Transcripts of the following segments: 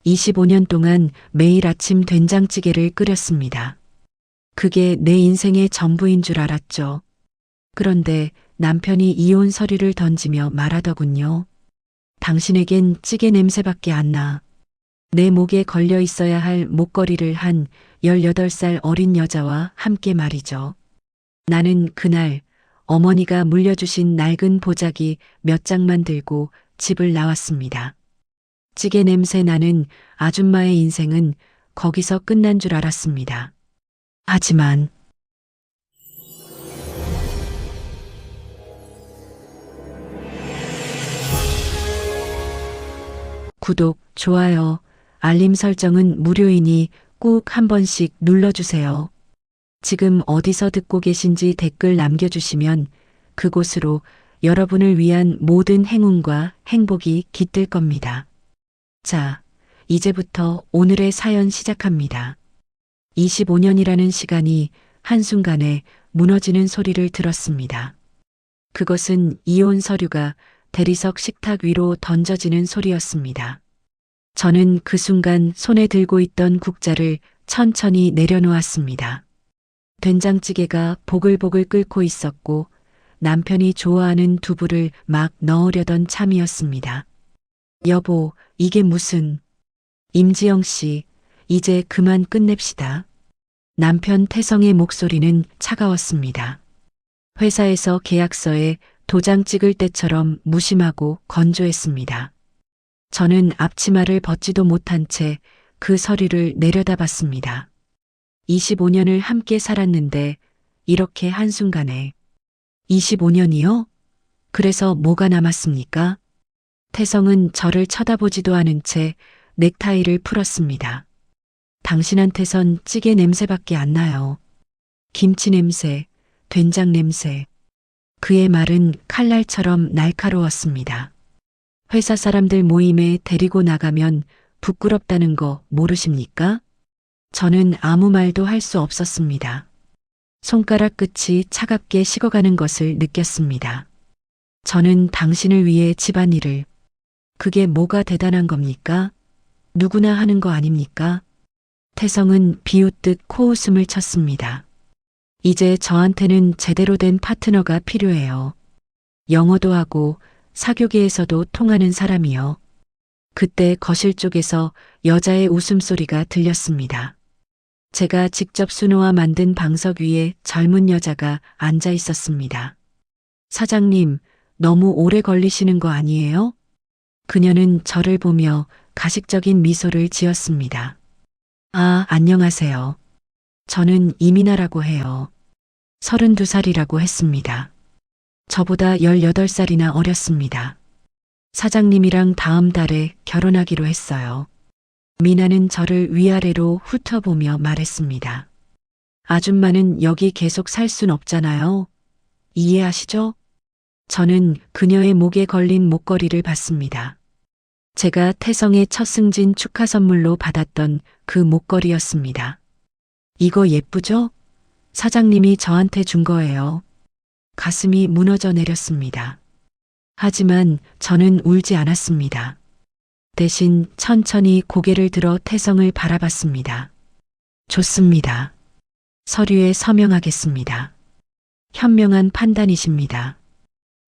25년 동안 매일 아침 된장찌개를 끓였습니다. 그게 내 인생의 전부인 줄 알았죠. 그런데 남편이 이혼 서류를 던지며 말하더군요. 당신에겐 찌개 냄새밖에 안 나. 내 목에 걸려 있어야 할 목걸이를 한 18살 어린 여자와 함께 말이죠. 나는 그날 어머니가 물려주신 낡은 보자기 몇 장만 들고 집을 나왔습니다. 찌개 냄새 나는 아줌마의 인생은 거기서 끝난 줄 알았습니다. 하지만 구독, 좋아요, 알림 설정은 무료이니 꼭 한 번씩 눌러주세요. 지금 어디서 듣고 계신지 댓글 남겨주시면 그곳으로 여러분을 위한 모든 행운과 행복이 깃들 겁니다. 자, 이제부터 오늘의 사연 시작합니다. 25년이라는 시간이 한순간에 무너지는 소리를 들었습니다. 그것은 이혼 서류가 대리석 식탁 위로 던져지는 소리였습니다. 저는 그 순간 손에 들고 있던 국자를 천천히 내려놓았습니다. 된장찌개가 보글보글 끓고 있었고 남편이 좋아하는 두부를 막 넣으려던 참이었습니다. 여보, 이게 무슨... 임지영 씨, 이제 그만 끝냅시다. 남편 태성의 목소리는 차가웠습니다. 회사에서 계약서에 도장 찍을 때처럼 무심하고 건조했습니다. 저는 앞치마를 벗지도 못한 채 그 서류를 내려다봤습니다. 25년을 함께 살았는데 이렇게 한순간에 25년이요? 그래서 뭐가 남았습니까? 태성은 저를 쳐다보지도 않은 채 넥타이를 풀었습니다. 당신한테선 찌개 냄새밖에 안 나요. 김치 냄새, 된장 냄새. 그의 말은 칼날처럼 날카로웠습니다. 회사 사람들 모임에 데리고 나가면 부끄럽다는 거 모르십니까? 저는 아무 말도 할 수 없었습니다. 손가락 끝이 차갑게 식어가는 것을 느꼈습니다. 저는 당신을 위해 집안일을... 그게 뭐가 대단한 겁니까? 누구나 하는 거 아닙니까? 태성은 비웃듯 코웃음을 쳤습니다. 이제 저한테는 제대로 된 파트너가 필요해요. 영어도 하고 사교계에서도 통하는 사람이요. 그때 거실 쪽에서 여자의 웃음소리가 들렸습니다. 제가 직접 수놓아 만든 방석 위에 젊은 여자가 앉아 있었습니다. 사장님, 너무 오래 걸리시는 거 아니에요? 그녀는 저를 보며 가식적인 미소를 지었습니다. 아, 안녕하세요. 저는 이민아라고 해요. 32살이라고 했습니다. 저보다 18살이나 어렸습니다. 사장님이랑 다음 달에 결혼하기로 했어요. 미나는 저를 위아래로 훑어보며 말했습니다. 아줌마는 여기 계속 살 순 없잖아요. 이해하시죠? 저는 그녀의 목에 걸린 목걸이를 봤습니다. 제가 태성의 첫 승진 축하 선물로 받았던 그 목걸이였습니다. 이거 예쁘죠? 사장님이 저한테 준 거예요. 가슴이 무너져 내렸습니다. 하지만 저는 울지 않았습니다. 대신 천천히 고개를 들어 태성을 바라봤습니다. 좋습니다. 서류에 서명하겠습니다. 현명한 판단이십니다.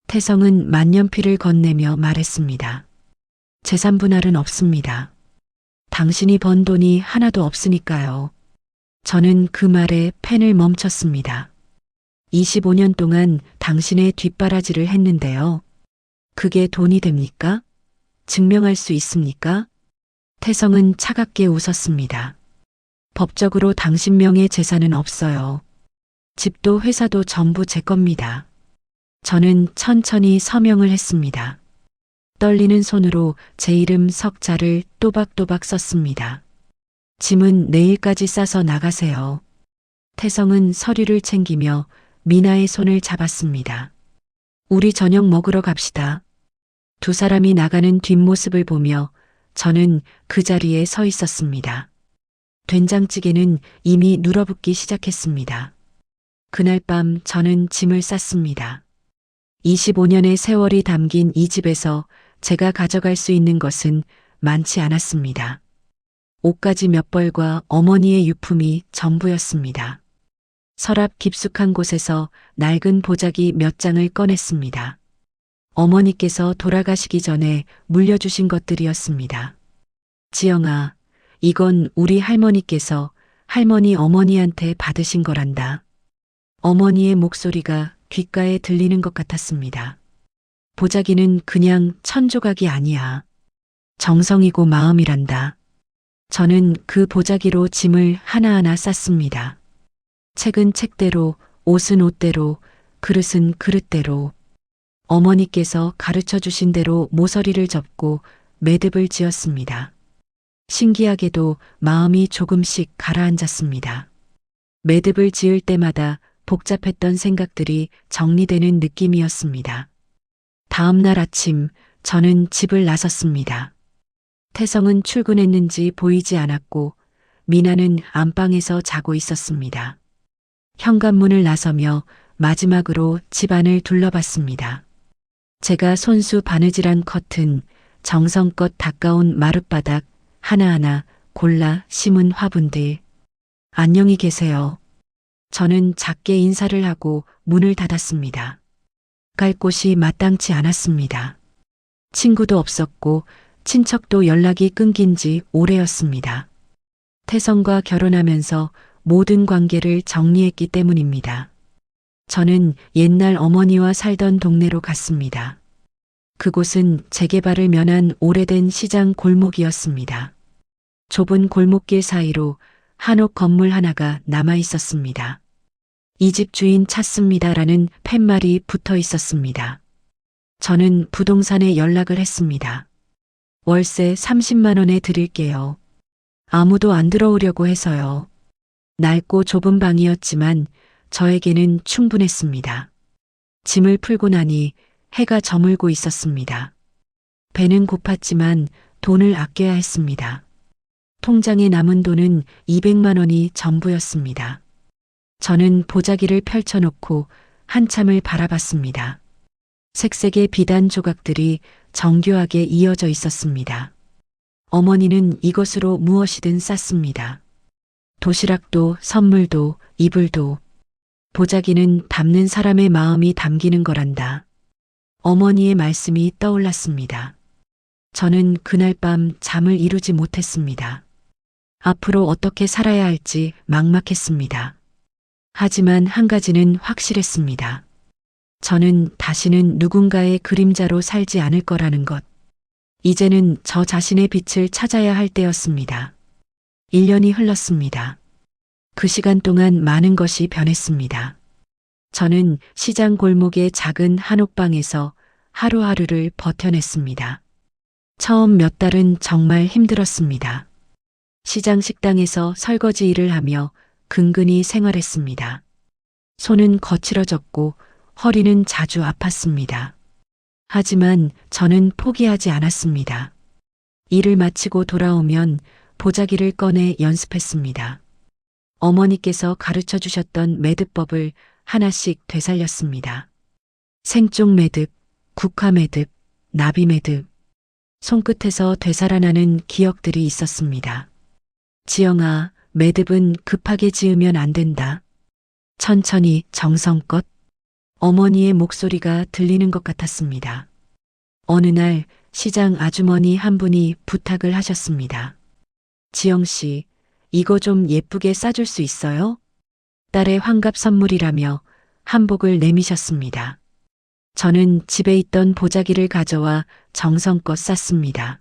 태성은 만년필을 건네며 말했습니다. 재산 분할은 없습니다. 당신이 번 돈이 하나도 없으니까요. 저는 그 말에 펜을 멈췄습니다. 25년 동안 당신의 뒷바라지를 했는데요. 그게 돈이 됩니까? 증명할 수 있습니까? 태성은 차갑게 웃었습니다. 법적으로 당신 명의 재산은 없어요. 집도 회사도 전부 제 겁니다. 저는 천천히 서명을 했습니다. 떨리는 손으로 제 이름 석자를 또박또박 썼습니다. 짐은 내일까지 싸서 나가세요. 태성은 서류를 챙기며 미나의 손을 잡았습니다. 우리 저녁 먹으러 갑시다. 두 사람이 나가는 뒷모습을 보며 저는 그 자리에 서 있었습니다. 된장찌개는 이미 눌어붙기 시작했습니다. 그날 밤 저는 짐을 쌌습니다. 25년의 세월이 담긴 이 집에서 제가 가져갈 수 있는 것은 많지 않았습니다. 옷가지 몇 벌과 어머니의 유품이 전부였습니다. 서랍 깊숙한 곳에서 낡은 보자기 몇 장을 꺼냈습니다. 어머니께서 돌아가시기 전에 물려주신 것들이었습니다. 지영아, 이건 우리 할머니께서 할머니 어머니한테 받으신 거란다. 어머니의 목소리가 귓가에 들리는 것 같았습니다. 보자기는 그냥 천조각이 아니야. 정성이고 마음이란다. 저는 그 보자기로 짐을 하나하나 쌌습니다. 책은 책대로, 옷은 옷대로, 그릇은 그릇대로. 어머니께서 가르쳐 주신 대로 모서리를 접고 매듭을 지었습니다. 신기하게도 마음이 조금씩 가라앉았습니다. 매듭을 지을 때마다 복잡했던 생각들이 정리되는 느낌이었습니다. 다음 날 아침 저는 집을 나섰습니다. 태성은 출근했는지 보이지 않았고 미나는 안방에서 자고 있었습니다. 현관문을 나서며 마지막으로 집안을 둘러봤습니다. 제가 손수 바느질한 커튼, 정성껏 닦아온 마룻바닥 하나하나 골라 심은 화분들. 안녕히 계세요. 저는 작게 인사를 하고 문을 닫았습니다. 갈 곳이 마땅치 않았습니다. 친구도 없었고 친척도 연락이 끊긴 지 오래였습니다. 태성과 결혼하면서 모든 관계를 정리했기 때문입니다. 저는 옛날 어머니와 살던 동네로 갔습니다. 그곳은 재개발을 면한 오래된 시장 골목이었습니다. 좁은 골목길 사이로 한옥 건물 하나가 남아 있었습니다. 이 집 주인 찾습니다라는 팻말이 붙어 있었습니다. 저는 부동산에 연락을 했습니다. 월세 30만 원에 드릴게요. 아무도 안 들어오려고 해서요. 낡고 좁은 방이었지만 저에게는 충분했습니다. 짐을 풀고 나니 해가 저물고 있었습니다. 배는 고팠지만 돈을 아껴야 했습니다. 통장에 남은 돈은 200만 원이 전부였습니다. 저는 보자기를 펼쳐놓고 한참을 바라봤습니다. 색색의 비단 조각들이 정교하게 이어져 있었습니다. 어머니는 이것으로 무엇이든 쌌습니다. 도시락도 선물도 이불도. 보자기는 담는 사람의 마음이 담기는 거란다. 어머니의 말씀이 떠올랐습니다. 저는 그날 밤 잠을 이루지 못했습니다. 앞으로 어떻게 살아야 할지 막막했습니다. 하지만 한 가지는 확실했습니다. 저는 다시는 누군가의 그림자로 살지 않을 거라는 것. 이제는 저 자신의 빛을 찾아야 할 때였습니다. 1년이 흘렀습니다. 그 시간 동안 많은 것이 변했습니다. 저는 시장 골목의 작은 한옥방에서 하루하루를 버텨냈습니다. 처음 몇 달은 정말 힘들었습니다. 시장 식당에서 설거지 일을 하며 근근히 생활했습니다. 손은 거칠어졌고 허리는 자주 아팠습니다. 하지만 저는 포기하지 않았습니다. 일을 마치고 돌아오면 보자기를 꺼내 연습했습니다. 어머니께서 가르쳐 주셨던 매듭법을 하나씩 되살렸습니다. 생쪽 매듭, 국화 매듭, 나비 매듭. 손끝에서 되살아나는 기억들이 있었습니다. 지영아, 매듭은 급하게 지으면 안 된다. 천천히 정성껏. 어머니의 목소리가 들리는 것 같았습니다. 어느 날 시장 아주머니 한 분이 부탁을 하셨습니다. 지영 씨, 이거 좀 예쁘게 싸줄 수 있어요? 딸의 환갑 선물이라며 한복을 내미셨습니다. 저는 집에 있던 보자기를 가져와 정성껏 쌌습니다.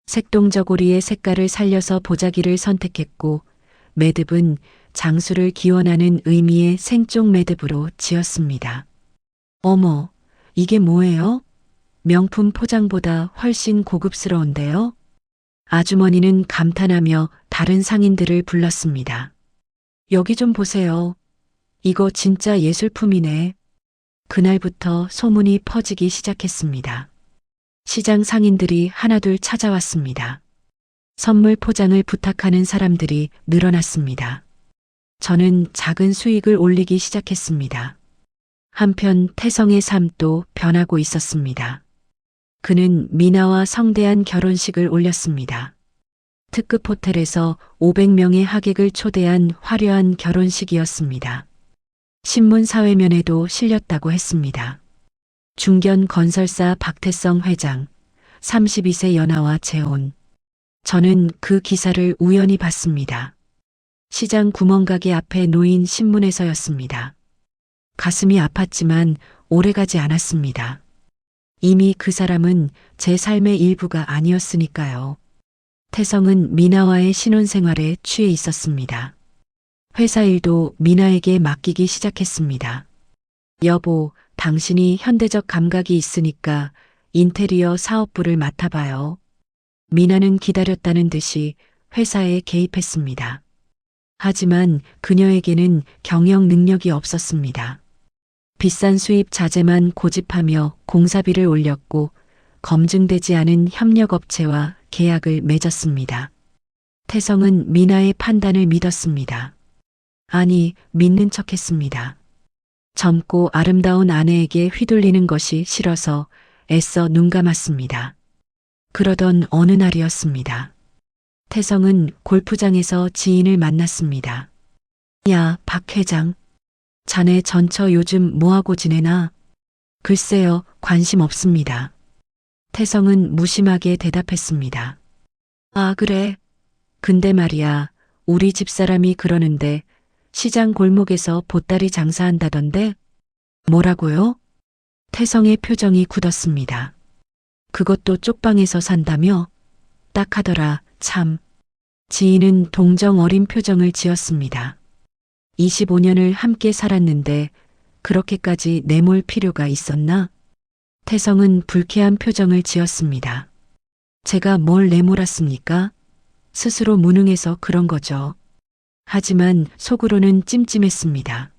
색동저고리의 색깔을 살려서 보자기를 선택했고 매듭은 장수를 기원하는 의미의 생쪽 매듭으로 지었습니다. 어머, 이게 뭐예요? 명품 포장보다 훨씬 고급스러운데요? 아주머니는 감탄하며 다른 상인들을 불렀습니다. 여기 좀 보세요. 이거 진짜 예술품이네. 그날부터 소문이 퍼지기 시작했습니다. 시장 상인들이 하나둘 찾아왔습니다. 선물 포장을 부탁하는 사람들이 늘어났습니다. 저는 작은 수익을 올리기 시작했습니다. 한편 태성의 삶도 변하고 있었습니다. 그는 미나와 성대한 결혼식을 올렸습니다. 특급 호텔에서 500명의 하객을 초대한 화려한 결혼식이었습니다. 신문 사회면에도 실렸다고 했습니다. 중견 건설사 박태성 회장, 32세 연하와 재혼. 저는 그 기사를 우연히 봤습니다. 시장 구멍가게 앞에 놓인 신문에서였습니다. 가슴이 아팠지만 오래가지 않았습니다. 이미 그 사람은 제 삶의 일부가 아니었으니까요. 태성은 미나와의 신혼생활에 취해 있었습니다. 회사 일도 미나에게 맡기기 시작했습니다. 여보, 당신이 현대적 감각이 있으니까 인테리어 사업부를 맡아봐요. 미나는 기다렸다는 듯이 회사에 개입했습니다. 하지만 그녀에게는 경영 능력이 없었습니다. 비싼 수입 자재만 고집하며 공사비를 올렸고 검증되지 않은 협력업체와 계약을 맺었습니다. 태성은 미나의 판단을 믿었습니다. 아니, 믿는 척했습니다. 젊고 아름다운 아내에게 휘둘리는 것이 싫어서 애써 눈 감았습니다. 그러던 어느 날이었습니다. 태성은 골프장에서 지인을 만났습니다. 야, 박 회장. 자네 전처 요즘 뭐하고 지내나? 글쎄요, 관심 없습니다. 태성은 무심하게 대답했습니다. 아, 그래. 근데 말이야, 우리 집사람이 그러는데 시장 골목에서 보따리 장사한다던데? 뭐라고요? 태성의 표정이 굳었습니다. 그것도 쪽방에서 산다며? 딱 하더라, 참. 지인은 동정 어린 표정을 지었습니다. 25년을 함께 살았는데 그렇게까지 내몰 필요가 있었나? 태성은 불쾌한 표정을 지었습니다. 제가 뭘 내몰았습니까? 스스로 무능해서 그런 거죠. 하지만 속으로는 찜찜했습니다.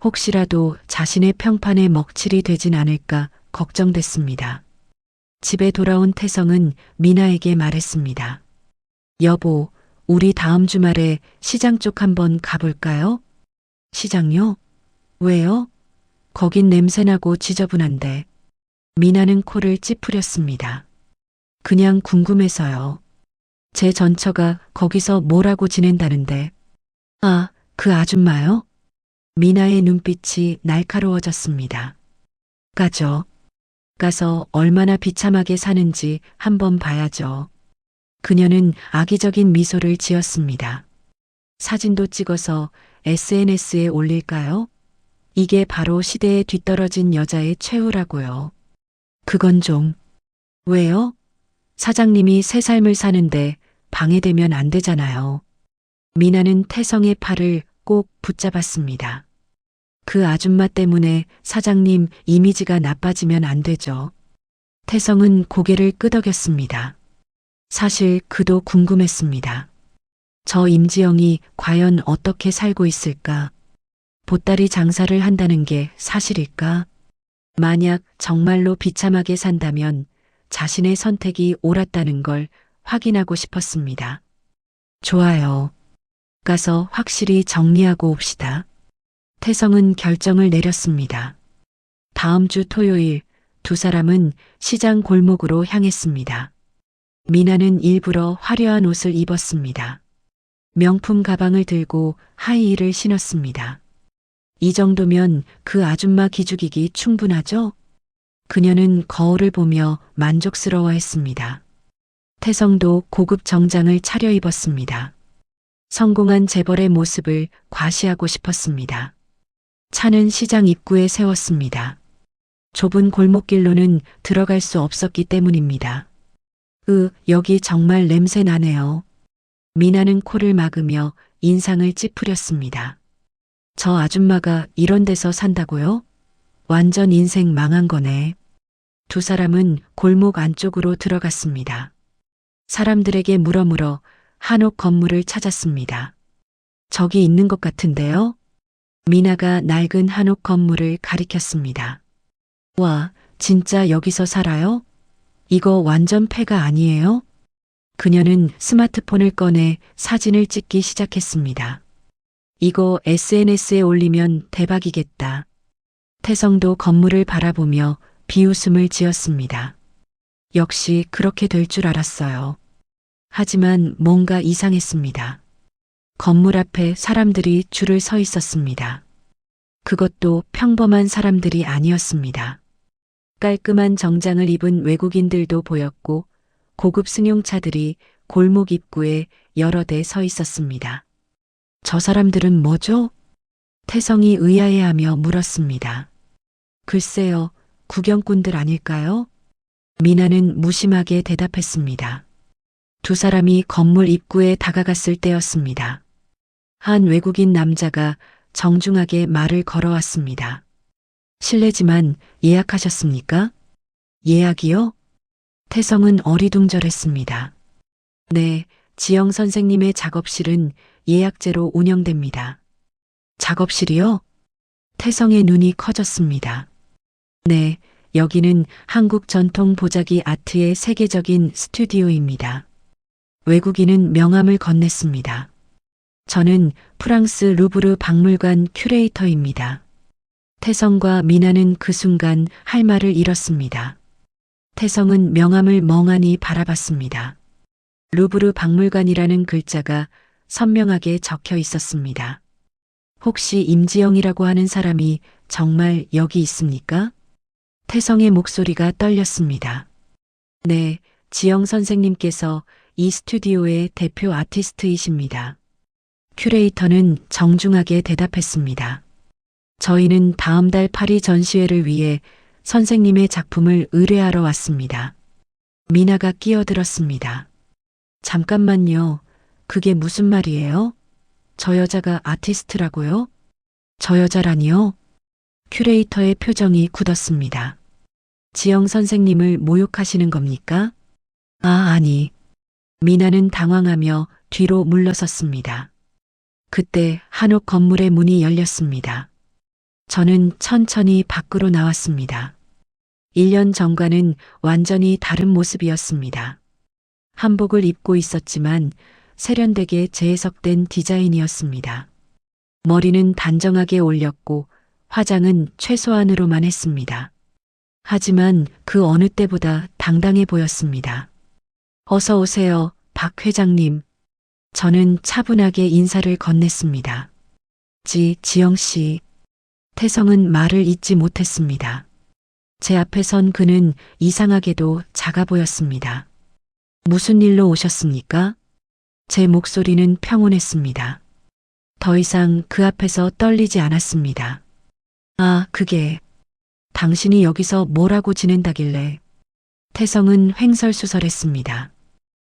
혹시라도 자신의 평판에 먹칠이 되진 않을까 걱정됐습니다. 집에 돌아온 태성은 미나에게 말했습니다. 여보, 우리 다음 주말에 시장 쪽 한번 가볼까요? 시장요? 왜요? 거긴 냄새나고 지저분한데. 미나는 코를 찌푸렸습니다. 그냥 궁금해서요. 제 전처가 거기서 뭐라고 지낸다는데. 아, 그 아줌마요? 미나의 눈빛이 날카로워졌습니다. 가죠. 가서 얼마나 비참하게 사는지 한번 봐야죠. 그녀는 악의적인 미소를 지었습니다. 사진도 찍어서 SNS에 올릴까요? 이게 바로 시대에 뒤떨어진 여자의 최후라고요. 그건 좀. 왜요? 사장님이 새 삶을 사는데 방해되면 안 되잖아요. 미나는 태성의 팔을 꼭 붙잡았습니다. 그 아줌마 때문에 사장님 이미지가 나빠지면 안 되죠. 태성은 고개를 끄덕였습니다. 사실 그도 궁금했습니다. 저 임지영이 과연 어떻게 살고 있을까? 보따리 장사를 한다는 게 사실일까? 만약 정말로 비참하게 산다면 자신의 선택이 옳았다는 걸 확인하고 싶었습니다. 좋아요. 가서 확실히 정리하고 옵시다. 태성은 결정을 내렸습니다. 다음 주 토요일 두 사람은 시장 골목으로 향했습니다. 미나는 일부러 화려한 옷을 입었습니다. 명품 가방을 들고 하이힐을 신었습니다. 이 정도면 그 아줌마 기죽이기 충분하죠? 그녀는 거울을 보며 만족스러워했습니다. 태성도 고급 정장을 차려입었습니다. 성공한 재벌의 모습을 과시하고 싶었습니다. 차는 시장 입구에 세웠습니다. 좁은 골목길로는 들어갈 수 없었기 때문입니다. 여기 정말 냄새 나네요. 미나는 코를 막으며 인상을 찌푸렸습니다. 저 아줌마가 이런 데서 산다고요? 완전 인생 망한 거네. 두 사람은 골목 안쪽으로 들어갔습니다. 사람들에게 물어물어 한옥 건물을 찾았습니다. 저기 있는 것 같은데요? 미나가 낡은 한옥 건물을 가리켰습니다. 와, 진짜 여기서 살아요? 이거 완전 폐가 아니에요? 그녀는 스마트폰을 꺼내 사진을 찍기 시작했습니다. 이거 SNS에 올리면 대박이겠다. 태성도 건물을 바라보며 비웃음을 지었습니다. 역시 그렇게 될 줄 알았어요. 하지만 뭔가 이상했습니다. 건물 앞에 사람들이 줄을 서 있었습니다. 그것도 평범한 사람들이 아니었습니다. 깔끔한 정장을 입은 외국인들도 보였고 고급 승용차들이 골목 입구에 여러 대 서 있었습니다. 저 사람들은 뭐죠? 태성이 의아해하며 물었습니다. 글쎄요, 구경꾼들 아닐까요? 미나는 무심하게 대답했습니다. 두 사람이 건물 입구에 다가갔을 때였습니다. 한 외국인 남자가 정중하게 말을 걸어왔습니다. 실례지만 예약하셨습니까? 예약이요? 태성은 어리둥절했습니다. 네, 지영 선생님의 작업실은 예약제로 운영됩니다. 작업실이요? 태성의 눈이 커졌습니다. 네, 여기는 한국 전통 보자기 아트의 세계적인 스튜디오입니다. 외국인은 명함을 건넸습니다. 저는 프랑스 루브르 박물관 큐레이터입니다. 태성과 미나는 그 순간 할 말을 잃었습니다. 태성은 명함을 멍하니 바라봤습니다. 루브르 박물관이라는 글자가 선명하게 적혀 있었습니다. 혹시 임지영이라고 하는 사람이 정말 여기 있습니까? 태성의 목소리가 떨렸습니다. 네, 지영 선생님께서 이 스튜디오의 대표 아티스트이십니다. 큐레이터는 정중하게 대답했습니다. 저희는 다음 달 파리 전시회를 위해 선생님의 작품을 의뢰하러 왔습니다. 미나가 끼어들었습니다. 잠깐만요. 그게 무슨 말이에요? 저 여자가 아티스트라고요? 저 여자라니요? 큐레이터의 표정이 굳었습니다. 지영 선생님을 모욕하시는 겁니까? 아니. 미나는 당황하며 뒤로 물러섰습니다. 그때 한옥 건물의 문이 열렸습니다. 저는 천천히 밖으로 나왔습니다. 1년 전과는 완전히 다른 모습이었습니다. 한복을 입고 있었지만 세련되게 재해석된 디자인이었습니다. 머리는 단정하게 올렸고 화장은 최소한으로만 했습니다. 하지만 그 어느 때보다 당당해 보였습니다. 어서 오세요, 박 회장님. 저는 차분하게 인사를 건넸습니다. 지영 씨. 태성은 말을 잇지 못했습니다. 제 앞에 선 그는 이상하게도 작아 보였습니다. 무슨 일로 오셨습니까? 제 목소리는 평온했습니다. 더 이상 그 앞에서 떨리지 않았습니다. 그게 당신이 여기서 뭐라고 지낸다길래. 태성은 횡설수설했습니다.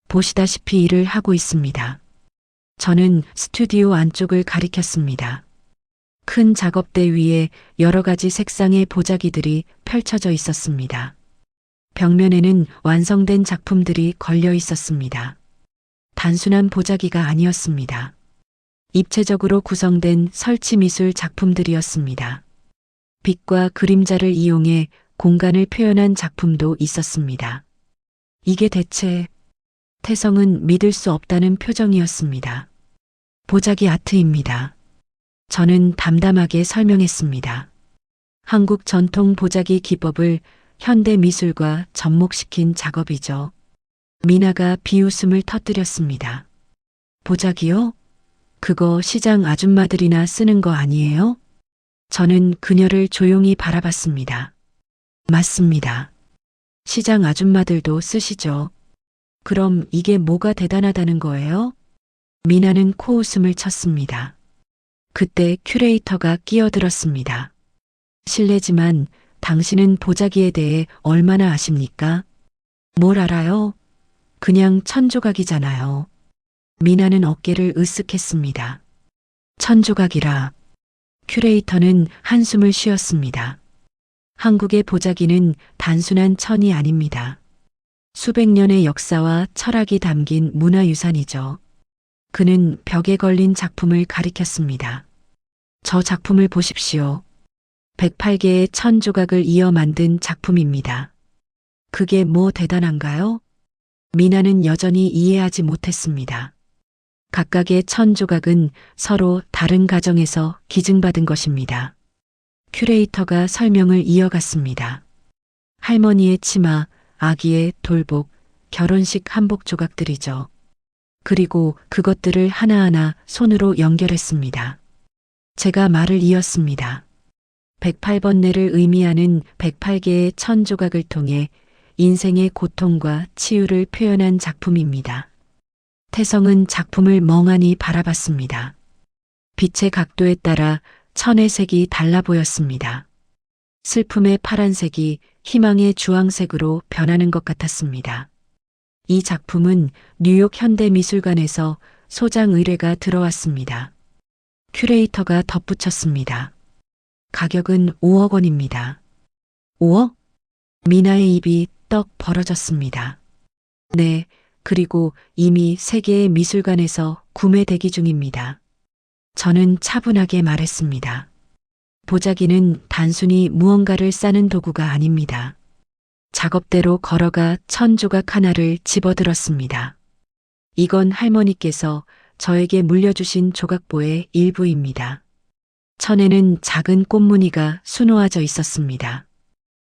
보시다시피 일을 하고 있습니다. 저는 스튜디오 안쪽을 가리켰습니다. 큰 작업대 위에 여러 가지 색상의 보자기들이 펼쳐져 있었습니다. 벽면에는 완성된 작품들이 걸려 있었습니다. 단순한 보자기가 아니었습니다. 입체적으로 구성된 설치 미술 작품들이었습니다. 빛과 그림자를 이용해 공간을 표현한 작품도 있었습니다. 이게 대체. 태성은 믿을 수 없다는 표정이었습니다. 보자기 아트입니다. 저는 담담하게 설명했습니다. 한국 전통 보자기 기법을 현대 미술과 접목시킨 작업이죠. 미나가 비웃음을 터뜨렸습니다. 보자기요? 그거 시장 아줌마들이나 쓰는 거 아니에요? 저는 그녀를 조용히 바라봤습니다. 맞습니다. 시장 아줌마들도 쓰시죠. 그럼 이게 뭐가 대단하다는 거예요? 미나는 코웃음을 쳤습니다. 그때 큐레이터가 끼어들었습니다. 실례지만 당신은 보자기에 대해 얼마나 아십니까? 뭘 알아요? 그냥 천조각이잖아요. 미나는 어깨를 으쓱했습니다. 천조각이라. 큐레이터는 한숨을 쉬었습니다. 한국의 보자기는 단순한 천이 아닙니다. 수백 년의 역사와 철학이 담긴 문화유산이죠. 그는 벽에 걸린 작품을 가리켰습니다. 저 작품을 보십시오. 108개의 천조각을 이어 만든 작품입니다. 그게 뭐 대단한가요? 미나는 여전히 이해하지 못했습니다. 각각의 천조각은 서로 다른 가정에서 기증받은 것입니다. 큐레이터가 설명을 이어갔습니다. 할머니의 치마, 아기의 돌복, 결혼식 한복 조각들이죠. 그리고 그것들을 하나하나 손으로 연결했습니다. 제가 말을 이었습니다. 108번뇌를 의미하는 108개의 천 조각을 통해 인생의 고통과 치유를 표현한 작품입니다. 태성은 작품을 멍하니 바라봤습니다. 빛의 각도에 따라 천의 색이 달라 보였습니다. 슬픔의 파란색이 희망의 주황색으로 변하는 것 같았습니다. 이 작품은 뉴욕 현대미술관에서 소장 의뢰가 들어왔습니다. 큐레이터가 덧붙였습니다. 가격은 5억 원입니다. 5억? 미나의 입이 떡 벌어졌습니다. 네, 그리고 이미 세계의 미술관에서 구매 대기 중입니다. 저는 차분하게 말했습니다. 보자기는 단순히 무언가를 싸는 도구가 아닙니다. 작업대로 걸어가 천 조각 하나를 집어들었습니다. 이건 할머니께서 저에게 물려주신 조각보의 일부입니다. 천에는 작은 꽃무늬가 수놓아져 있었습니다.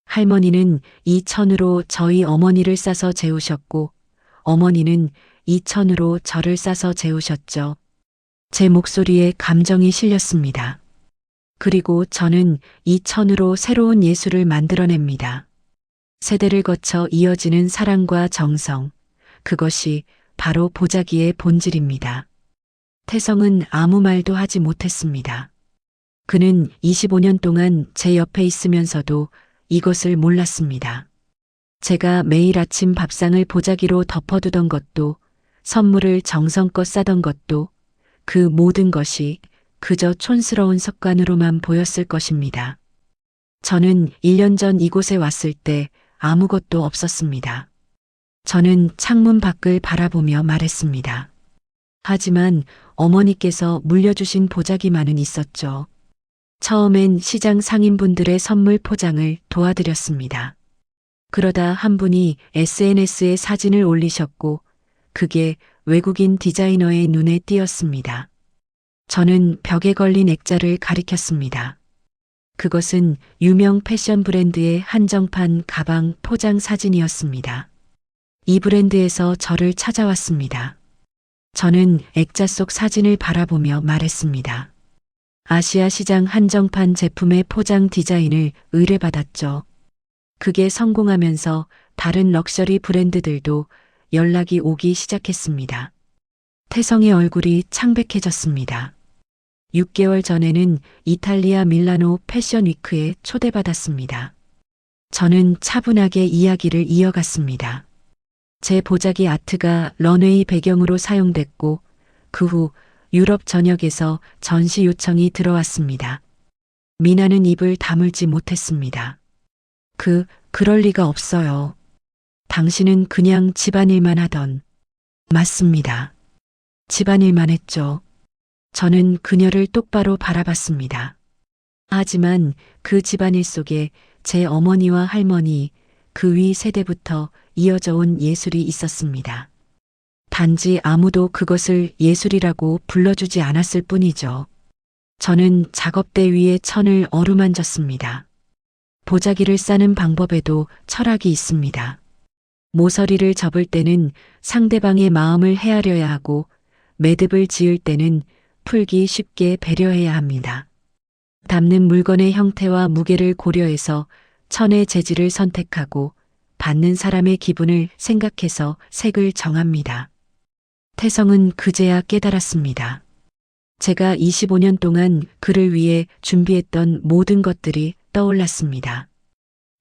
할머니는 이 천으로 저희 어머니를 싸서 재우셨고, 어머니는 이 천으로 저를 싸서 재우셨죠. 제 목소리에 감정이 실렸습니다. 그리고 저는 이 천으로 새로운 예술을 만들어냅니다. 세대를 거쳐 이어지는 사랑과 정성, 그것이 바로 보자기의 본질입니다. 태성은 아무 말도 하지 못했습니다. 그는 25년 동안 제 옆에 있으면서도 이것을 몰랐습니다. 제가 매일 아침 밥상을 보자기로 덮어두던 것도, 선물을 정성껏 싸던 것도, 그 모든 것이 그저 촌스러운 습관으로만 보였을 것입니다. 저는 1년 전 이곳에 왔을 때 아무것도 없었습니다. 저는 창문 밖을 바라보며 말했습니다. 하지만 어머니께서 물려주신 보자기만은 있었죠. 처음엔 시장 상인분들의 선물 포장을 도와드렸습니다. 그러다 한 분이 SNS에 사진을 올리셨고 그게 외국인 디자이너의 눈에 띄었습니다. 저는 벽에 걸린 액자를 가리켰습니다. 그것은 유명 패션 브랜드의 한정판 가방 포장 사진이었습니다. 이 브랜드에서 저를 찾아왔습니다. 저는 액자 속 사진을 바라보며 말했습니다. 아시아 시장 한정판 제품의 포장 디자인을 의뢰받았죠. 그게 성공하면서 다른 럭셔리 브랜드들도 연락이 오기 시작했습니다. 태성의 얼굴이 창백해졌습니다. 6개월 전에는 이탈리아 밀라노 패션 위크에 초대받았습니다. 저는 차분하게 이야기를 이어갔습니다. 제 보자기 아트가 런웨이 배경으로 사용됐고 그 후 유럽 전역에서 전시 요청이 들어왔습니다. 미나는 입을 다물지 못했습니다. 그럴 리가 없어요. 당신은 그냥 집안일만 하던. 맞습니다. 집안일만 했죠. 저는 그녀를 똑바로 바라봤습니다. 하지만 그 집안일 속에 제 어머니와 할머니, 그 위 세대부터 이어져 온 예술이 있었습니다. 단지 아무도 그것을 예술이라고 불러주지 않았을 뿐이죠. 저는 작업대 위에 천을 어루만졌습니다. 보자기를 싸는 방법에도 철학이 있습니다. 모서리를 접을 때는 상대방의 마음을 헤아려야 하고 매듭을 지을 때는 풀기 쉽게 배려해야 합니다. 담는 물건의 형태와 무게를 고려해서 천의 재질을 선택하고 받는 사람의 기분을 생각해서 색을 정합니다. 태성은 그제야 깨달았습니다. 제가 25년 동안 그를 위해 준비했던 모든 것들이 떠올랐습니다.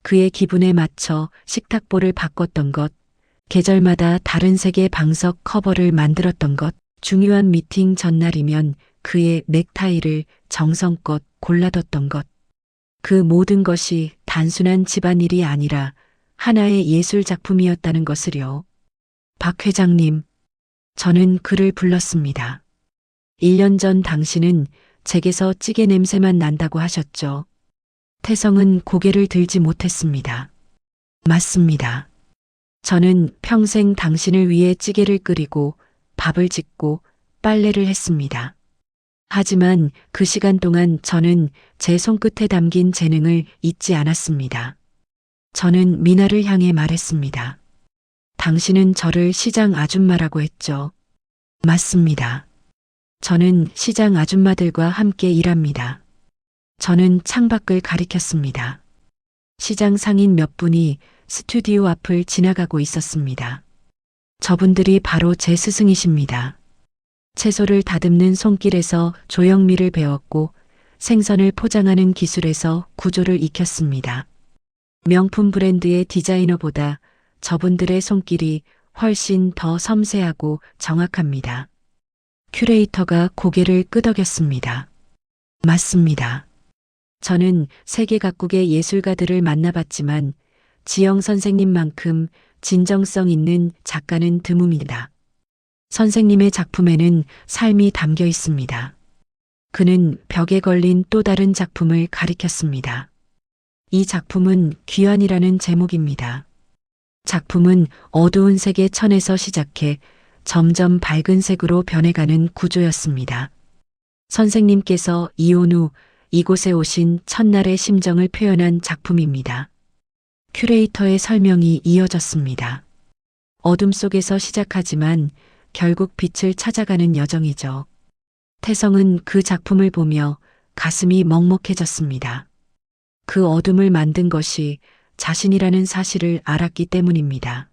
그의 기분에 맞춰 식탁보를 바꿨던 것, 계절마다 다른 색의 방석 커버를 만들었던 것, 중요한 미팅 전날이면 그의 넥타이를 정성껏 골라뒀던 것. 그 모든 것이 단순한 집안일이 아니라 하나의 예술 작품이었다는 것을요. 박 회장님, 저는 그를 불렀습니다. 1년 전 당신은 제게서 찌개 냄새만 난다고 하셨죠. 태성은 고개를 들지 못했습니다. 맞습니다. 저는 평생 당신을 위해 찌개를 끓이고 밥을 짓고 빨래를 했습니다. 하지만 그 시간 동안 저는 제 손끝에 담긴 재능을 잊지 않았습니다. 저는 미나를 향해 말했습니다. 당신은 저를 시장 아줌마라고 했죠. 맞습니다. 저는 시장 아줌마들과 함께 일합니다. 저는 창밖을 가리켰습니다. 시장 상인 몇 분이 스튜디오 앞을 지나가고 있었습니다. 저분들이 바로 제 스승이십니다. 채소를 다듬는 손길에서 조형미를 배웠고 생선을 포장하는 기술에서 구조를 익혔습니다. 명품 브랜드의 디자이너보다 저분들의 손길이 훨씬 더 섬세하고 정확합니다. 큐레이터가 고개를 끄덕였습니다. 맞습니다. 저는 세계 각국의 예술가들을 만나봤지만 지영 선생님만큼 진정성 있는 작가는 드뭅니다. 선생님의 작품에는 삶이 담겨 있습니다. 그는 벽에 걸린 또 다른 작품을 가리켰습니다. 이 작품은 귀환이라는 제목입니다. 작품은 어두운 색의 천에서 시작해 점점 밝은 색으로 변해가는 구조였습니다. 선생님께서 이혼 후 이곳에 오신 첫날의 심정을 표현한 작품입니다. 큐레이터의 설명이 이어졌습니다. 어둠 속에서 시작하지만 결국 빛을 찾아가는 여정이죠. 태성은 그 작품을 보며 가슴이 먹먹해졌습니다. 그 어둠을 만든 것이 자신이라는 사실을 알았기 때문입니다.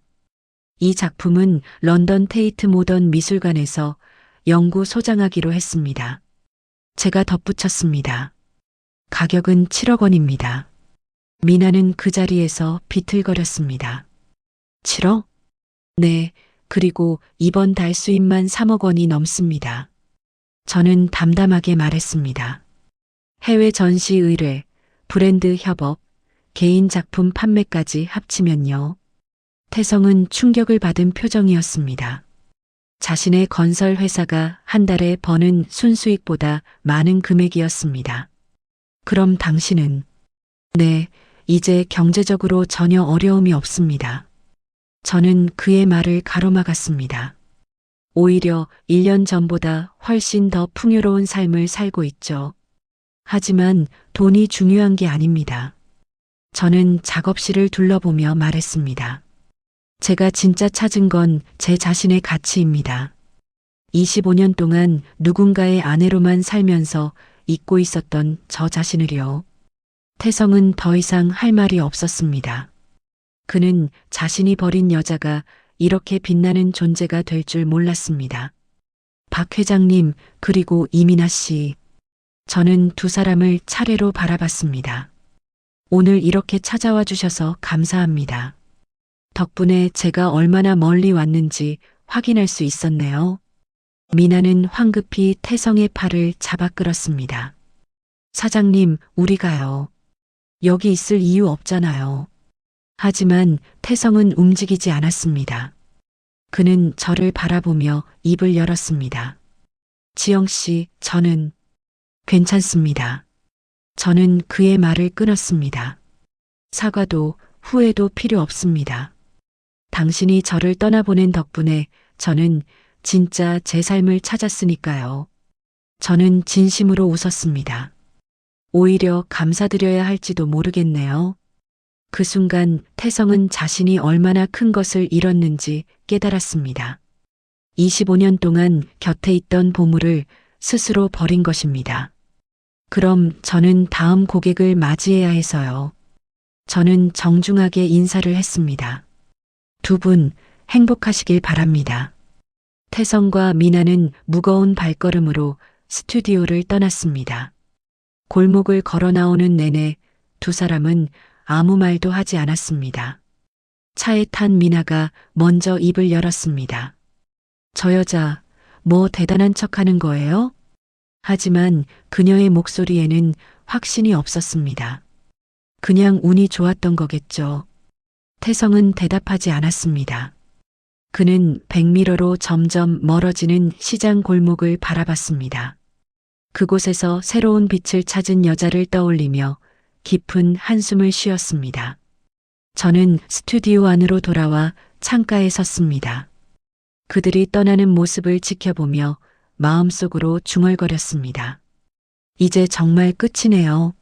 이 작품은 런던 테이트 모던 미술관에서 영구 소장하기로 했습니다. 제가 덧붙였습니다. 가격은 7억 원입니다. 미나는 그 자리에서 비틀거렸습니다. 7억? 네, 그리고 이번 달 수입만 3억 원이 넘습니다. 저는 담담하게 말했습니다. 해외 전시 의뢰, 브랜드 협업, 개인 작품 판매까지 합치면요. 태성은 충격을 받은 표정이었습니다. 자신의 건설 회사가 한 달에 버는 순수익보다 많은 금액이었습니다. 그럼 당신은? 네, 이제 경제적으로 전혀 어려움이 없습니다. 저는 그의 말을 가로막았습니다. 오히려 1년 전보다 훨씬 더 풍요로운 삶을 살고 있죠. 하지만 돈이 중요한 게 아닙니다. 저는 작업실을 둘러보며 말했습니다. 제가 진짜 찾은 건 제 자신의 가치입니다. 25년 동안 누군가의 아내로만 살면서 잊고 있었던 저 자신을요. 태성은 더 이상 할 말이 없었습니다. 그는 자신이 버린 여자가 이렇게 빛나는 존재가 될 줄 몰랐습니다. 박 회장님, 그리고 이민아 씨. 저는 두 사람을 차례로 바라봤습니다. 오늘 이렇게 찾아와 주셔서 감사합니다. 덕분에 제가 얼마나 멀리 왔는지 확인할 수 있었네요. 미나는 황급히 태성의 팔을 잡아 끌었습니다. 사장님, 우리가요. 여기 있을 이유 없잖아요. 하지만 태성은 움직이지 않았습니다. 그는 저를 바라보며 입을 열었습니다. 지영 씨, 저는 괜찮습니다. 저는 그의 말을 끊었습니다. 사과도 후회도 필요 없습니다. 당신이 저를 떠나보낸 덕분에 저는 진짜 제 삶을 찾았으니까요. 저는 진심으로 웃었습니다. 오히려 감사드려야 할지도 모르겠네요. 그 순간 태성은 자신이 얼마나 큰 것을 잃었는지 깨달았습니다. 25년 동안 곁에 있던 보물을 스스로 버린 것입니다. 그럼 저는 다음 고객을 맞이해야 해서요. 저는 정중하게 인사를 했습니다. 두 분 행복하시길 바랍니다. 태성과 미나는 무거운 발걸음으로 스튜디오를 떠났습니다. 골목을 걸어 나오는 내내 두 사람은 아무 말도 하지 않았습니다. 차에 탄 미나가 먼저 입을 열었습니다. 저 여자, 뭐 대단한 척 하는 거예요? 하지만 그녀의 목소리에는 확신이 없었습니다. 그냥 운이 좋았던 거겠죠. 태성은 대답하지 않았습니다. 그는 백미러로 점점 멀어지는 시장 골목을 바라봤습니다. 그곳에서 새로운 빛을 찾은 여자를 떠올리며 깊은 한숨을 쉬었습니다. 저는 스튜디오 안으로 돌아와 창가에 섰습니다. 그들이 떠나는 모습을 지켜보며 마음속으로 중얼거렸습니다. 이제 정말 끝이네요.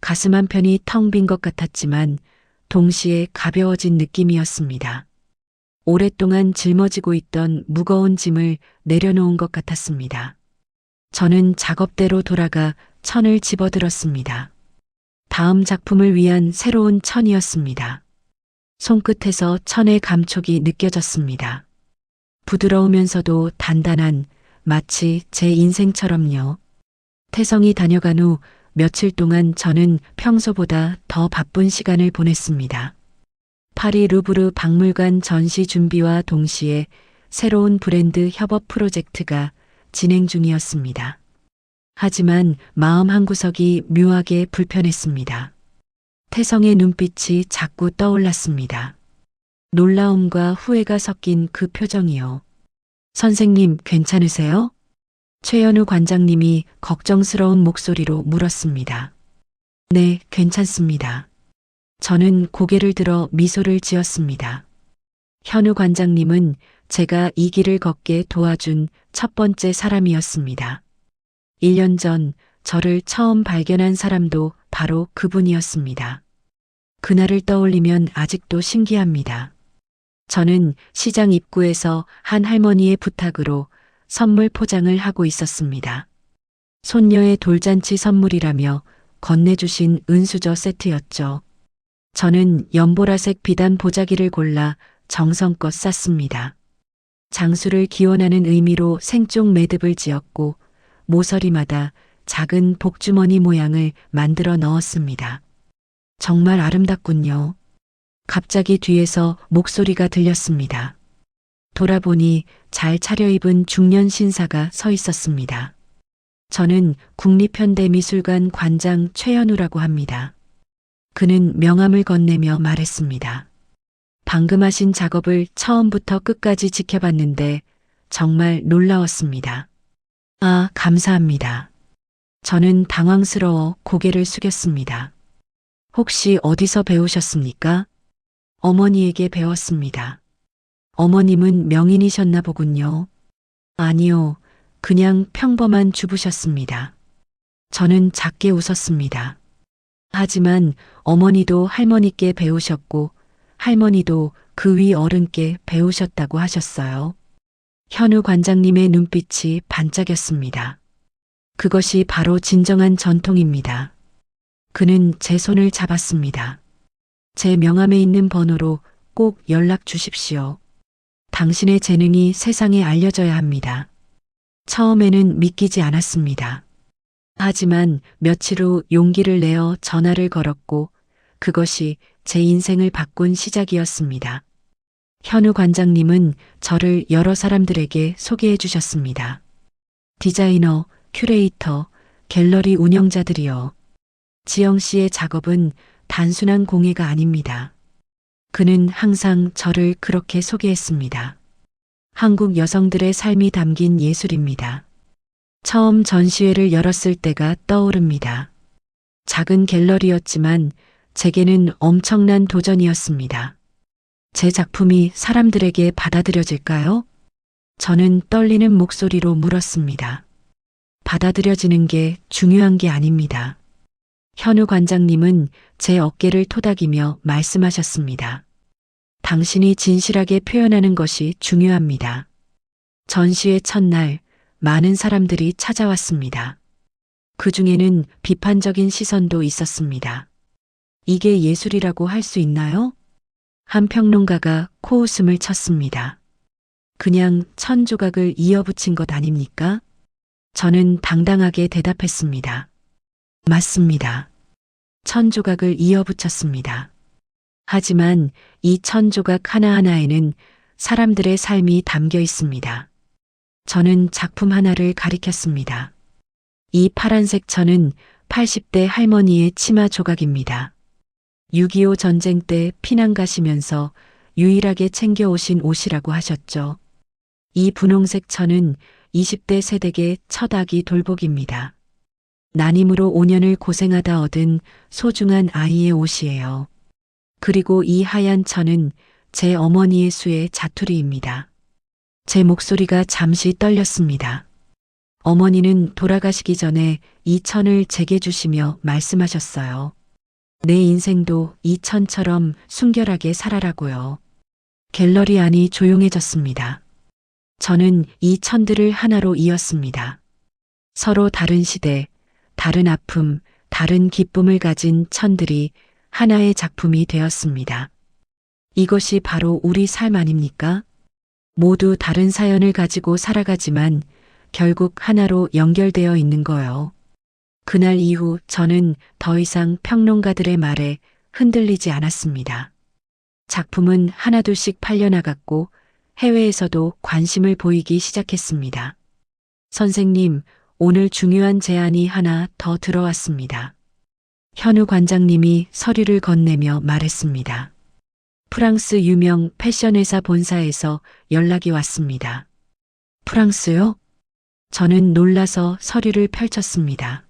가슴 한편이 텅 빈 것 같았지만 동시에 가벼워진 느낌이었습니다. 오랫동안 짊어지고 있던 무거운 짐을 내려놓은 것 같았습니다. 저는 작업대로 돌아가 천을 집어들었습니다. 다음 작품을 위한 새로운 천이었습니다. 손끝에서 천의 감촉이 느껴졌습니다. 부드러우면서도 단단한, 마치 제 인생처럼요. 태성이 다녀간 후 며칠 동안 저는 평소보다 더 바쁜 시간을 보냈습니다. 파리 루브르 박물관 전시 준비와 동시에 새로운 브랜드 협업 프로젝트가 진행 중이었습니다. 하지만 마음 한구석이 묘하게 불편했습니다. 태성의 눈빛이 자꾸 떠올랐습니다. 놀라움과 후회가 섞인 그 표정이요. 선생님, 괜찮으세요? 최연우 관장님이 걱정스러운 목소리로 물었습니다. 네, 괜찮습니다. 저는 고개를 들어 미소를 지었습니다. 현우 관장님은 제가 이 길을 걷게 도와준 첫 번째 사람이었습니다. 1년 전 저를 처음 발견한 사람도 바로 그분이었습니다. 그날을 떠올리면 아직도 신기합니다. 저는 시장 입구에서 한 할머니의 부탁으로 선물 포장을 하고 있었습니다. 손녀의 돌잔치 선물이라며 건네주신 은수저 세트였죠. 저는 연보라색 비단 보자기를 골라 정성껏 쌌습니다. 장수를 기원하는 의미로 생쪽 매듭을 지었고 모서리마다 작은 복주머니 모양을 만들어 넣었습니다. 정말 아름답군요. 갑자기 뒤에서 목소리가 들렸습니다. 돌아보니 잘 차려입은 중년 신사가 서 있었습니다. 저는 국립현대미술관 관장 최현우라고 합니다. 그는 명함을 건네며 말했습니다. 방금 하신 작업을 처음부터 끝까지 지켜봤는데 정말 놀라웠습니다. 아, 감사합니다. 저는 당황스러워 고개를 숙였습니다. 혹시 어디서 배우셨습니까? 어머니에게 배웠습니다. 어머님은 명인이셨나 보군요. 아니요, 그냥 평범한 주부셨습니다. 저는 작게 웃었습니다. 하지만 어머니도 할머니께 배우셨고 할머니도 그 위 어른께 배우셨다고 하셨어요. 현우 관장님의 눈빛이 반짝였습니다. 그것이 바로 진정한 전통입니다. 그는 제 손을 잡았습니다. 제 명함에 있는 번호로 꼭 연락 주십시오. 당신의 재능이 세상에 알려져야 합니다. 처음에는 믿기지 않았습니다. 하지만 며칠 후 용기를 내어 전화를 걸었고 그것이 제 인생을 바꾼 시작이었습니다. 현우 관장님은 저를 여러 사람들에게 소개해 주셨습니다. 디자이너, 큐레이터, 갤러리 운영자들이요. 지영 씨의 작업은 단순한 공예가 아닙니다. 그는 항상 저를 그렇게 소개했습니다. 한국 여성들의 삶이 담긴 예술입니다. 처음 전시회를 열었을 때가 떠오릅니다. 작은 갤러리였지만 제게는 엄청난 도전이었습니다. 제 작품이 사람들에게 받아들여질까요? 저는 떨리는 목소리로 물었습니다. 받아들여지는 게 중요한 게 아닙니다. 현우 관장님은 제 어깨를 토닥이며 말씀하셨습니다. 당신이 진실하게 표현하는 것이 중요합니다. 전시회 첫날 많은 사람들이 찾아왔습니다. 그 중에는 비판적인 시선도 있었습니다. 이게 예술이라고 할 수 있나요? 한 평론가가 코웃음을 쳤습니다. 그냥 천 조각을 이어붙인 것 아닙니까? 저는 당당하게 대답했습니다. 맞습니다. 천 조각을 이어붙였습니다. 하지만 이 천 조각 하나하나에는 사람들의 삶이 담겨 있습니다. 저는 작품 하나를 가리켰습니다. 이 파란색 천은 80대 할머니의 치마 조각입니다. 6.25 전쟁 때 피난 가시면서 유일하게 챙겨오신 옷이라고 하셨죠. 이 분홍색 천은 20대 세댁의 첫 아기 돌복입니다. 난임으로 5년을 고생하다 얻은 소중한 아이의 옷이에요. 그리고 이 하얀 천은 제 어머니의 수의 자투리입니다. 제 목소리가 잠시 떨렸습니다. 어머니는 돌아가시기 전에 이 천을 제게 주시며 말씀하셨어요. 내 인생도 이 천처럼 순결하게 살아라고요. 갤러리 안이 조용해졌습니다. 저는 이 천들을 하나로 이었습니다. 서로 다른 시대, 다른 아픔, 다른 기쁨을 가진 천들이 하나의 작품이 되었습니다. 이것이 바로 우리 삶 아닙니까? 모두 다른 사연을 가지고 살아가지만 결국 하나로 연결되어 있는 거요. 그날 이후 저는 더 이상 평론가들의 말에 흔들리지 않았습니다. 작품은 하나둘씩 팔려나갔고 해외에서도 관심을 보이기 시작했습니다. 선생님, 오늘 중요한 제안이 하나 더 들어왔습니다. 현우 관장님이 서류를 건네며 말했습니다. 프랑스 유명 패션회사 본사에서 연락이 왔습니다. 프랑스요? 저는 놀라서 서류를 펼쳤습니다.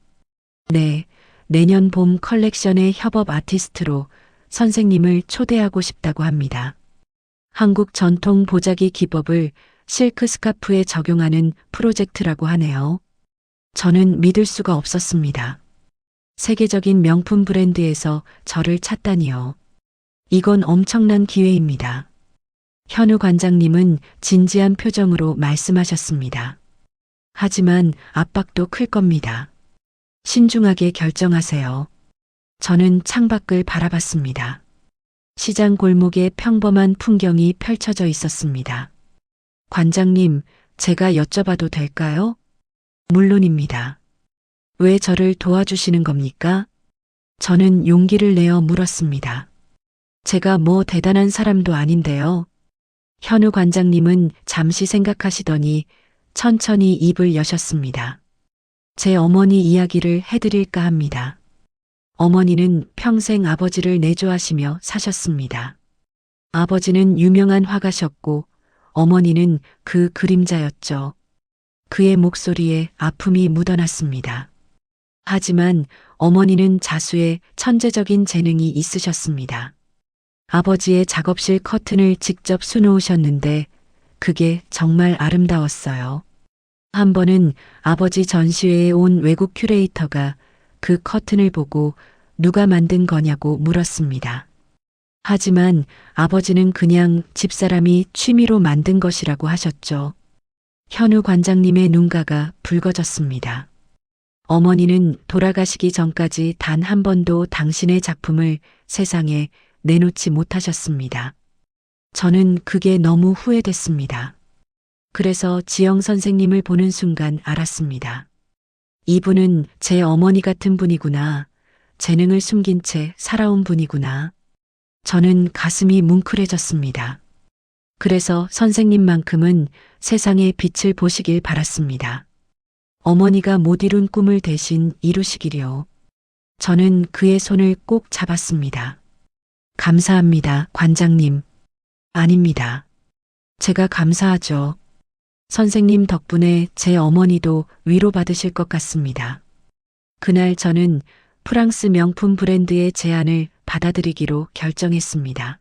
네, 내년 봄 컬렉션의 협업 아티스트로 선생님을 초대하고 싶다고 합니다. 한국 전통 보자기 기법을 실크 스카프에 적용하는 프로젝트라고 하네요. 저는 믿을 수가 없었습니다. 세계적인 명품 브랜드에서 저를 찾다니요. 이건 엄청난 기회입니다. 현우 관장님은 진지한 표정으로 말씀하셨습니다. 하지만 압박도 클 겁니다. 신중하게 결정하세요. 저는 창밖을 바라봤습니다. 시장 골목에 평범한 풍경이 펼쳐져 있었습니다. 관장님, 제가 여쭤봐도 될까요? 물론입니다. 왜 저를 도와주시는 겁니까? 저는 용기를 내어 물었습니다. 제가 뭐 대단한 사람도 아닌데요. 현우 관장님은 잠시 생각하시더니 천천히 입을 여셨습니다. 제 어머니 이야기를 해드릴까 합니다. 어머니는 평생 아버지를 내조하시며 사셨습니다. 아버지는 유명한 화가셨고 어머니는 그 그림자였죠. 그의 목소리에 아픔이 묻어났습니다. 하지만 어머니는 자수에 천재적인 재능이 있으셨습니다. 아버지의 작업실 커튼을 직접 수놓으셨는데 그게 정말 아름다웠어요. 한 번은 아버지 전시회에 온 외국 큐레이터가 그 커튼을 보고 누가 만든 거냐고 물었습니다. 하지만 아버지는 그냥 집사람이 취미로 만든 것이라고 하셨죠. 현우 관장님의 눈가가 붉어졌습니다. 어머니는 돌아가시기 전까지 단 한 번도 당신의 작품을 세상에 내놓지 못하셨습니다. 저는 그게 너무 후회됐습니다. 그래서 지영 선생님을 보는 순간 알았습니다. 이분은 제 어머니 같은 분이구나. 재능을 숨긴 채 살아온 분이구나. 저는 가슴이 뭉클해졌습니다. 그래서 선생님만큼은 세상의 빛을 보시길 바랐습니다. 어머니가 못 이룬 꿈을 대신 이루시기려. 저는 그의 손을 꼭 잡았습니다. 감사합니다, 관장님. 아닙니다. 제가 감사하죠. 선생님 덕분에 제 어머니도 위로받으실 것 같습니다. 그날 저는 프랑스 명품 브랜드의 제안을 받아들이기로 결정했습니다.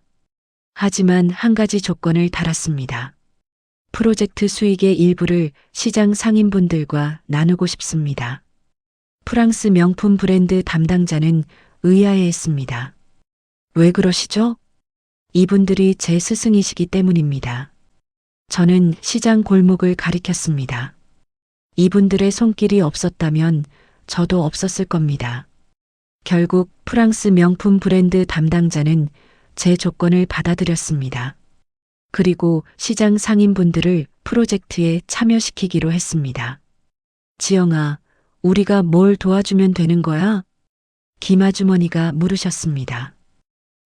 하지만 한 가지 조건을 달았습니다. 프로젝트 수익의 일부를 시장 상인분들과 나누고 싶습니다. 프랑스 명품 브랜드 담당자는 의아해했습니다. 왜 그러시죠? 이분들이 제 스승이시기 때문입니다. 저는 시장 골목을 가리켰습니다. 이분들의 손길이 없었다면 저도 없었을 겁니다. 결국 프랑스 명품 브랜드 담당자는 제 조건을 받아들였습니다. 그리고 시장 상인분들을 프로젝트에 참여시키기로 했습니다. 지영아, 우리가 뭘 도와주면 되는 거야? 김아주머니가 물으셨습니다.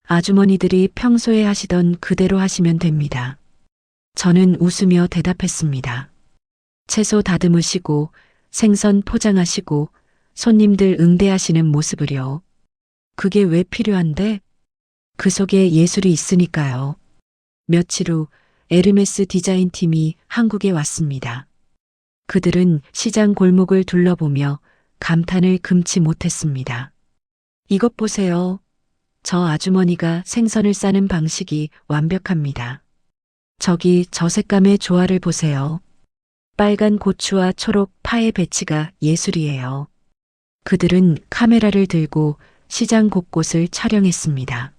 아주머니들이 평소에 하시던 그대로 하시면 됩니다. 저는 웃으며 대답했습니다. 채소 다듬으시고 생선 포장하시고 손님들 응대하시는 모습을요. 그게 왜 필요한데? 그 속에 예술이 있으니까요. 며칠 후 에르메스 디자인팀이 한국에 왔습니다. 그들은 시장 골목을 둘러보며 감탄을 금치 못했습니다. 이것 보세요. 저 아주머니가 생선을 싸는 방식이 완벽합니다. 저기 저 색감의 조화를 보세요. 빨간 고추와 초록 파의 배치가 예술이에요. 그들은 카메라를 들고 시장 곳곳을 촬영했습니다.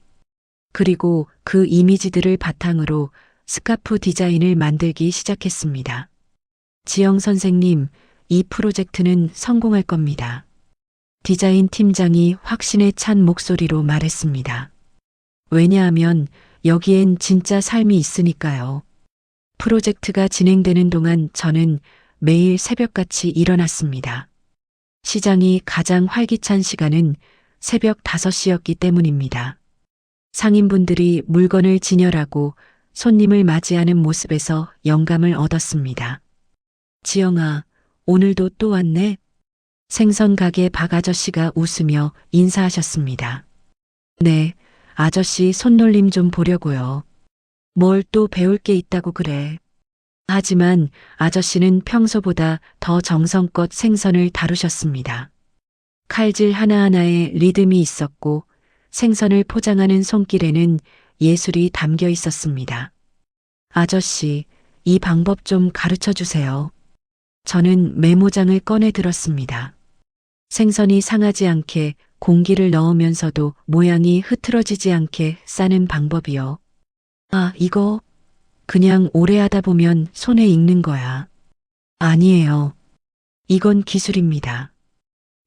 그리고 그 이미지들을 바탕으로 스카프 디자인을 만들기 시작했습니다. 지영 선생님, 이 프로젝트는 성공할 겁니다. 디자인 팀장이 확신에 찬 목소리로 말했습니다. 왜냐하면 여기엔 진짜 삶이 있으니까요. 프로젝트가 진행되는 동안 저는 매일 새벽같이 일어났습니다. 시장이 가장 활기찬 시간은 새벽 5시였기 때문입니다. 상인분들이 물건을 진열하고 손님을 맞이하는 모습에서 영감을 얻었습니다. 지영아, 오늘도 또 왔네? 생선 가게 박 아저씨가 웃으며 인사하셨습니다. 네, 아저씨 손놀림 좀 보려고요. 뭘 또 배울 게 있다고 그래. 하지만 아저씨는 평소보다 더 정성껏 생선을 다루셨습니다. 칼질 하나하나에 리듬이 있었고 생선을 포장하는 손길에는 예술이 담겨 있었습니다. 아저씨, 이 방법 좀 가르쳐 주세요. 저는 메모장을 꺼내 들었습니다. 생선이 상하지 않게 공기를 넣으면서도 모양이 흐트러지지 않게 싸는 방법이요. 아, 이거 그냥 오래 하다 보면 손에 익는 거야. 아니에요. 이건 기술입니다.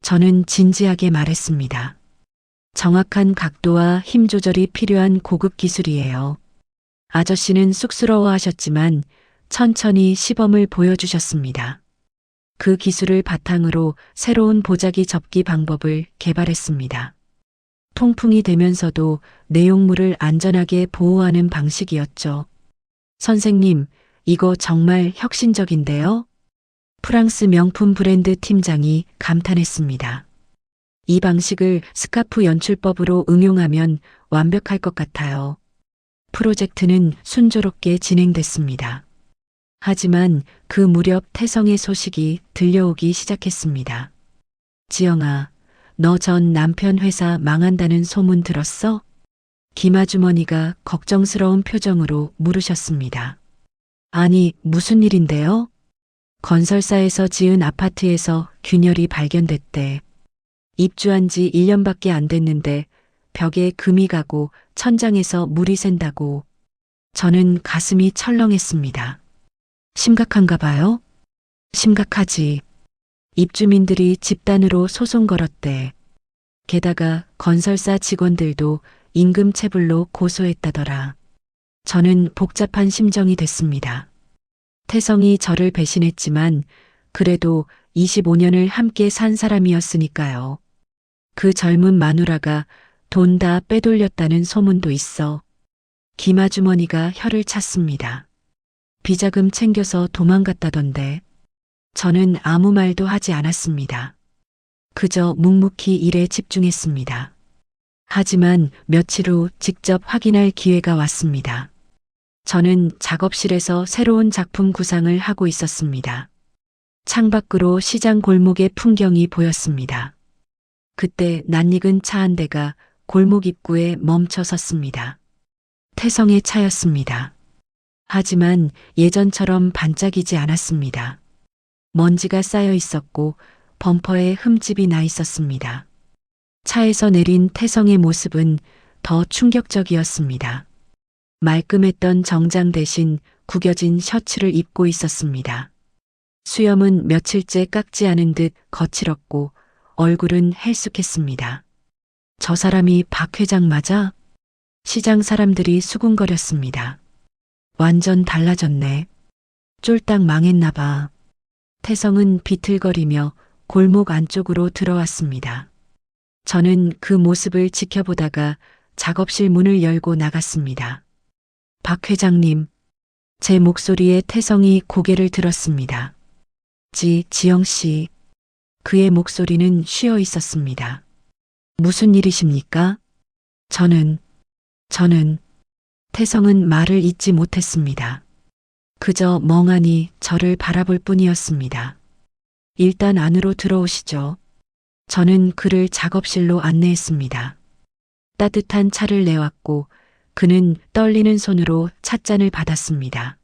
저는 진지하게 말했습니다. 정확한 각도와 힘 조절이 필요한 고급 기술이에요. 아저씨는 쑥스러워 하셨지만 천천히 시범을 보여주셨습니다. 그 기술을 바탕으로 새로운 보자기 접기 방법을 개발했습니다. 통풍이 되면서도 내용물을 안전하게 보호하는 방식이었죠. 선생님, 이거 정말 혁신적인데요? 프랑스 명품 브랜드 팀장이 감탄했습니다. 이 방식을 스카프 연출법으로 응용하면 완벽할 것 같아요. 프로젝트는 순조롭게 진행됐습니다. 하지만 그 무렵 태성의 소식이 들려오기 시작했습니다. 지영아, 너 전 남편 회사 망한다는 소문 들었어? 김 아주머니가 걱정스러운 표정으로 물으셨습니다. 아니, 무슨 일인데요? 건설사에서 지은 아파트에서 균열이 발견됐대. 입주한 지 1년밖에 안 됐는데 벽에 금이 가고 천장에서 물이 샌다고. 저는 가슴이 철렁했습니다. 심각한가 봐요? 심각하지. 입주민들이 집단으로 소송 걸었대. 게다가 건설사 직원들도 임금체불로 고소했다더라. 저는 복잡한 심정이 됐습니다. 태성이 저를 배신했지만 그래도 25년을 함께 산 사람이었으니까요. 그 젊은 마누라가 돈 다 빼돌렸다는 소문도 있어. 김 아주머니가 혀를 찼습니다. 비자금 챙겨서 도망갔다던데. 저는 아무 말도 하지 않았습니다. 그저 묵묵히 일에 집중했습니다. 하지만 며칠 후 직접 확인할 기회가 왔습니다. 저는 작업실에서 새로운 작품 구상을 하고 있었습니다. 창밖으로 시장 골목의 풍경이 보였습니다. 그때 낯익은 차 한 대가 골목 입구에 멈춰 섰습니다. 태성의 차였습니다. 하지만 예전처럼 반짝이지 않았습니다. 먼지가 쌓여 있었고 범퍼에 흠집이 나 있었습니다. 차에서 내린 태성의 모습은 더 충격적이었습니다. 말끔했던 정장 대신 구겨진 셔츠를 입고 있었습니다. 수염은 며칠째 깎지 않은 듯 거칠었고 얼굴은 헬쑥했습니다. 저 사람이 박 회장 맞아? 시장 사람들이 수군거렸습니다. 완전 달라졌네. 쫄딱 망했나 봐. 태성은 비틀거리며 골목 안쪽으로 들어왔습니다. 저는 그 모습을 지켜보다가 작업실 문을 열고 나갔습니다. 박 회장님, 제 목소리에 태성이 고개를 들었습니다. 지영 씨. 그의 목소리는 쉬어 있었습니다. 무슨 일이십니까? 저는 태성은 말을 잇지 못했습니다. 그저 멍하니 저를 바라볼 뿐이었습니다. 일단 안으로 들어오시죠. 저는 그를 작업실로 안내했습니다. 따뜻한 차를 내왔고 그는 떨리는 손으로 찻잔을 받았습니다.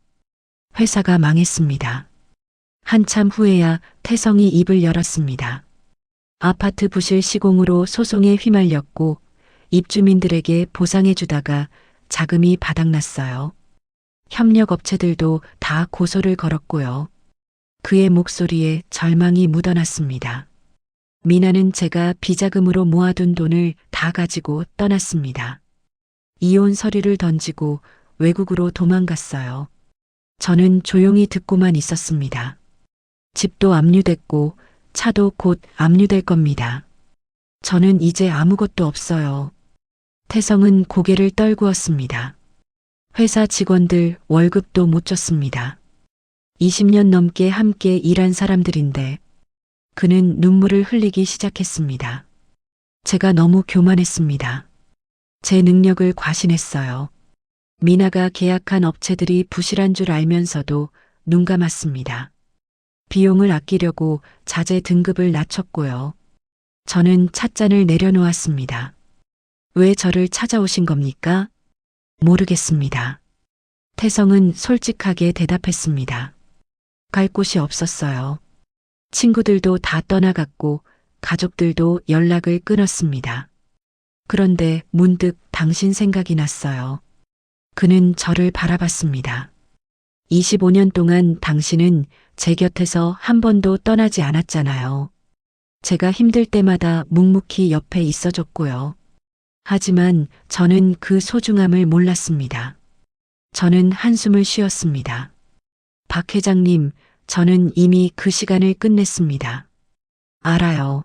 회사가 망했습니다. 한참 후에야 태성이 입을 열었습니다. 아파트 부실 시공으로 소송에 휘말렸고 입주민들에게 보상해주다가 자금이 바닥났어요. 협력업체들도 다 고소를 걸었고요. 그의 목소리에 절망이 묻어났습니다. 미나는 제가 비자금으로 모아둔 돈을 다 가지고 떠났습니다. 이혼 서류를 던지고 외국으로 도망갔어요. 저는 조용히 듣고만 있었습니다. 집도 압류됐고 차도 곧 압류될 겁니다. 저는 이제 아무것도 없어요. 태성은 고개를 떨구었습니다. 회사 직원들 월급도 못 줬습니다. 20년 넘게 함께 일한 사람들인데 그는 눈물을 흘리기 시작했습니다. 제가 너무 교만했습니다. 제 능력을 과신했어요. 미나가 계약한 업체들이 부실한 줄 알면서도 눈 감았습니다. 비용을 아끼려고 자재 등급을 낮췄고요. 저는 찻잔을 내려놓았습니다. 왜 저를 찾아오신 겁니까? 모르겠습니다. 태성은 솔직하게 대답했습니다. 갈 곳이 없었어요. 친구들도 다 떠나갔고 가족들도 연락을 끊었습니다. 그런데 문득 당신 생각이 났어요. 그는 저를 바라봤습니다. 25년 동안 당신은 제 곁에서 한 번도 떠나지 않았잖아요. 제가 힘들 때마다 묵묵히 옆에 있어줬고요. 하지만 저는 그 소중함을 몰랐습니다. 저는 한숨을 쉬었습니다. 박 회장님, 저는 이미 그 시간을 끝냈습니다. 알아요.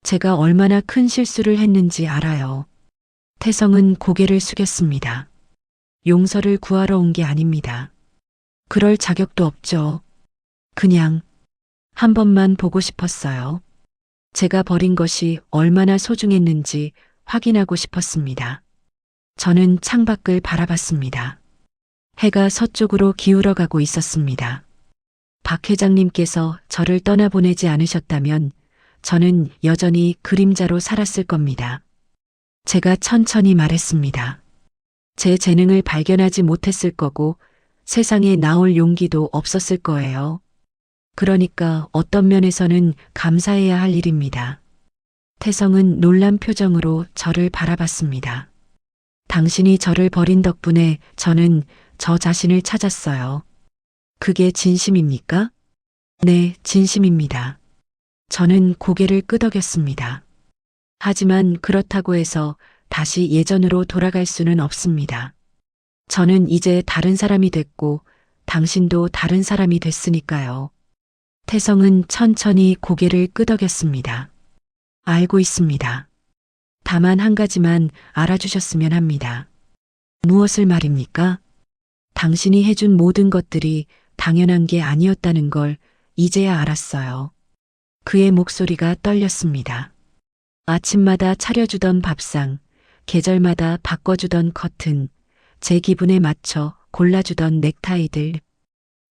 제가 얼마나 큰 실수를 했는지 알아요. 태성은 고개를 숙였습니다. 용서를 구하러 온 게 아닙니다. 그럴 자격도 없죠. 그냥 한 번만 보고 싶었어요. 제가 버린 것이 얼마나 소중했는지 확인하고 싶었습니다. 저는 창밖을 바라봤습니다. 해가 서쪽으로 기울어 가고 있었습니다. 박 회장님께서 저를 떠나보내지 않으셨다면 저는 여전히 그림자로 살았을 겁니다. 제가 천천히 말했습니다. 제 재능을 발견하지 못했을 거고 세상에 나올 용기도 없었을 거예요. 그러니까 어떤 면에서는 감사해야 할 일입니다. 태성은 놀란 표정으로 저를 바라봤습니다. 당신이 저를 버린 덕분에 저는 저 자신을 찾았어요. 그게 진심입니까? 네, 진심입니다. 저는 고개를 끄덕였습니다. 하지만 그렇다고 해서 다시 예전으로 돌아갈 수는 없습니다. 저는 이제 다른 사람이 됐고 당신도 다른 사람이 됐으니까요. 태성은 천천히 고개를 끄덕였습니다. 알고 있습니다. 다만 한 가지만 알아주셨으면 합니다. 무엇을 말입니까? 당신이 해준 모든 것들이 당연한 게 아니었다는 걸 이제야 알았어요. 그의 목소리가 떨렸습니다. 아침마다 차려주던 밥상, 계절마다 바꿔주던 커튼, 제 기분에 맞춰 골라주던 넥타이들.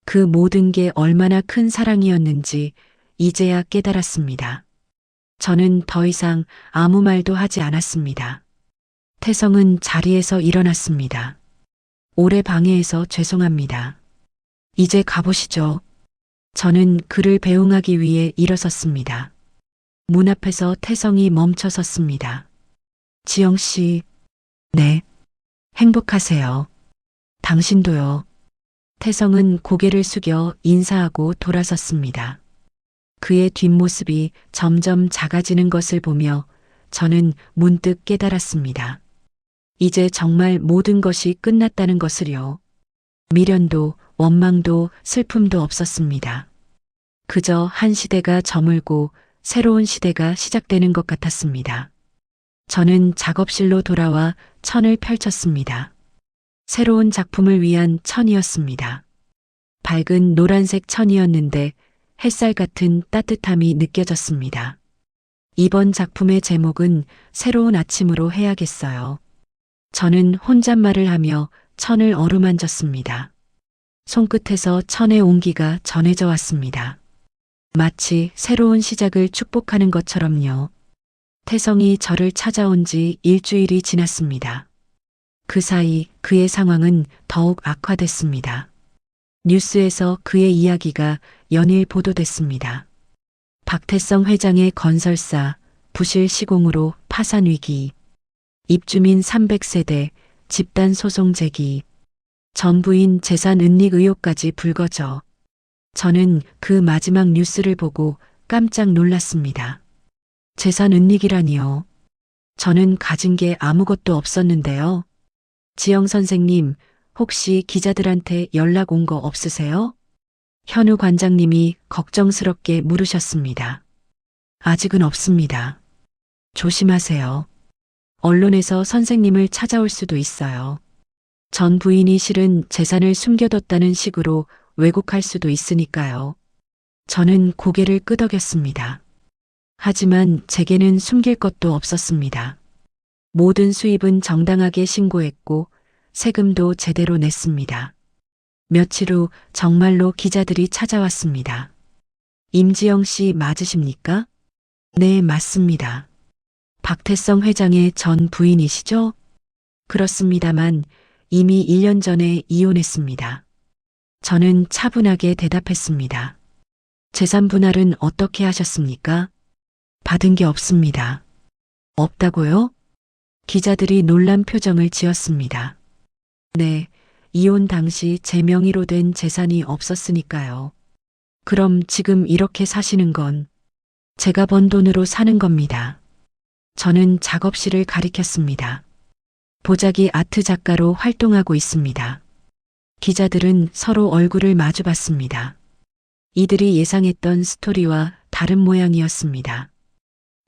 그 모든 게 얼마나 큰 사랑이었는지 이제야 깨달았습니다. 저는 더 이상 아무 말도 하지 않았습니다. 태성은 자리에서 일어났습니다. 오래 방해해서 죄송합니다. 이제 가보시죠. 저는 그를 배웅하기 위해 일어섰습니다. 문 앞에서 태성이 멈춰 섰습니다. 지영 씨, 네. 행복하세요. 당신도요. 태성은 고개를 숙여 인사하고 돌아섰습니다. 그의 뒷모습이 점점 작아지는 것을 보며 저는 문득 깨달았습니다. 이제 정말 모든 것이 끝났다는 것을요. 미련도 원망도 슬픔도 없었습니다. 그저 한 시대가 저물고 새로운 시대가 시작되는 것 같았습니다. 저는 작업실로 돌아와 천을 펼쳤습니다. 새로운 작품을 위한 천이었습니다. 밝은 노란색 천이었는데 햇살 같은 따뜻함이 느껴졌습니다. 이번 작품의 제목은 새로운 아침으로 해야겠어요. 저는 혼잣말을 하며 천을 어루만졌습니다. 손끝에서 천의 온기가 전해져 왔습니다. 마치 새로운 시작을 축복하는 것처럼요. 태성이 저를 찾아온 지 일주일이 지났습니다. 그 사이 그의 상황은 더욱 악화됐습니다. 뉴스에서 그의 이야기가 연일 보도됐습니다. 박태성 회장의 건설사 부실 시공으로 파산 위기. 입주민 300세대, 집단 소송 제기, 전 부인 재산 은닉 의혹까지 불거져 저는 그 마지막 뉴스를 보고 깜짝 놀랐습니다. 재산 은닉이라니요. 저는 가진 게 아무것도 없었는데요. 지영 선생님, 혹시 기자들한테 연락 온 거 없으세요? 현우 관장님이 걱정스럽게 물으셨습니다. 아직은 없습니다. 조심하세요. 언론에서 선생님을 찾아올 수도 있어요. 전 부인이 실은 재산을 숨겨뒀다는 식으로 왜곡할 수도 있으니까요. 저는 고개를 끄덕였습니다. 하지만 제게는 숨길 것도 없었습니다. 모든 수입은 정당하게 신고했고 세금도 제대로 냈습니다. 며칠 후 정말로 기자들이 찾아왔습니다. 임지영 씨 맞으십니까? 네, 맞습니다. 박태성 회장의 전 부인이시죠? 그렇습니다만 이미 1년 전에 이혼했습니다. 저는 차분하게 대답했습니다. 재산 분할은 어떻게 하셨습니까? 받은 게 없습니다. 없다고요? 기자들이 놀란 표정을 지었습니다. 네, 이혼 당시 제 명의로 된 재산이 없었으니까요. 그럼 지금 이렇게 사시는 건 제가 번 돈으로 사는 겁니다. 저는 작업실을 가리켰습니다. 보자기 아트 작가로 활동하고 있습니다. 기자들은 서로 얼굴을 마주봤습니다. 이들이 예상했던 스토리와 다른 모양이었습니다.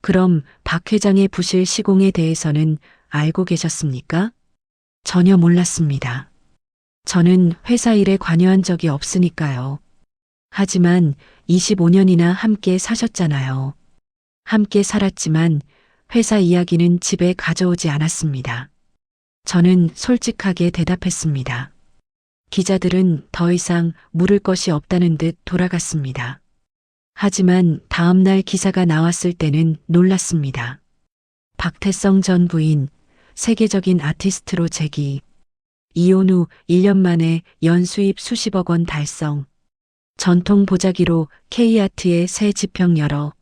그럼 박 회장의 부실 시공에 대해서는 알고 계셨습니까? 전혀 몰랐습니다. 저는 회사 일에 관여한 적이 없으니까요. 하지만 25년이나 함께 사셨잖아요. 함께 살았지만 회사 이야기는 집에 가져오지 않았습니다. 저는 솔직하게 대답했습니다. 기자들은 더 이상 물을 것이 없다는 듯 돌아갔습니다. 하지만 다음 날 기사가 나왔을 때는 놀랐습니다. 박태성 전 부인, 세계적인 아티스트로 재기. 이혼 후 1년 만에 연수입 수십억 원 달성. 전통 보자기로 K아트의 새 지평 열어.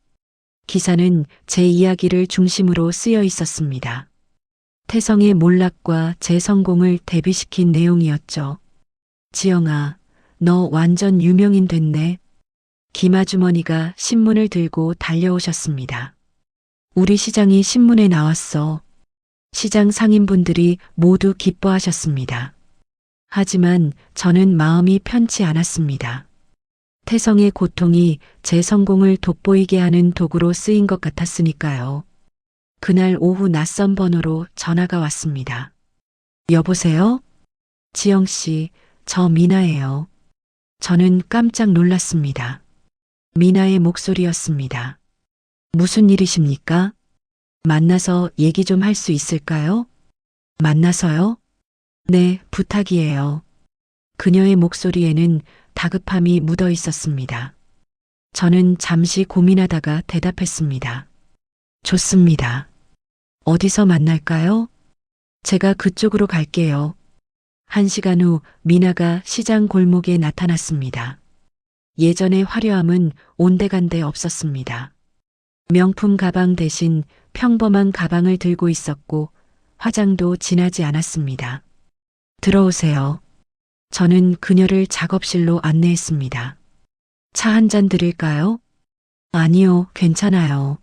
기사는 제 이야기를 중심으로 쓰여 있었습니다. 태성의 몰락과 제 성공을 대비시킨 내용이었죠. 지영아, 너 완전 유명인 됐네. 김아주머니가 신문을 들고 달려오셨습니다. 우리 시장이 신문에 나왔어. 시장 상인분들이 모두 기뻐하셨습니다. 하지만 저는 마음이 편치 않았습니다. 태성의 고통이 제 성공을 돋보이게 하는 도구로 쓰인 것 같았으니까요. 그날 오후 낯선 번호로 전화가 왔습니다. 여보세요? 지영 씨, 저 미나예요. 저는 깜짝 놀랐습니다. 미나의 목소리였습니다. 무슨 일이십니까? 만나서 얘기 좀 할 수 있을까요? 만나서요? 네, 부탁이에요. 그녀의 목소리에는 다급함이 묻어 있었습니다. 저는 잠시 고민하다가 대답했습니다. 좋습니다. 어디서 만날까요? 제가 그쪽으로 갈게요. 1시간 후 미나가 시장 골목에 나타났습니다. 예전의 화려함은 온데간데 없었습니다. 명품 가방 대신 평범한 가방을 들고 있었고 화장도 진하지 않았습니다. 들어오세요. 저는 그녀를 작업실로 안내했습니다. 차 한 잔 드릴까요? 아니요, 괜찮아요.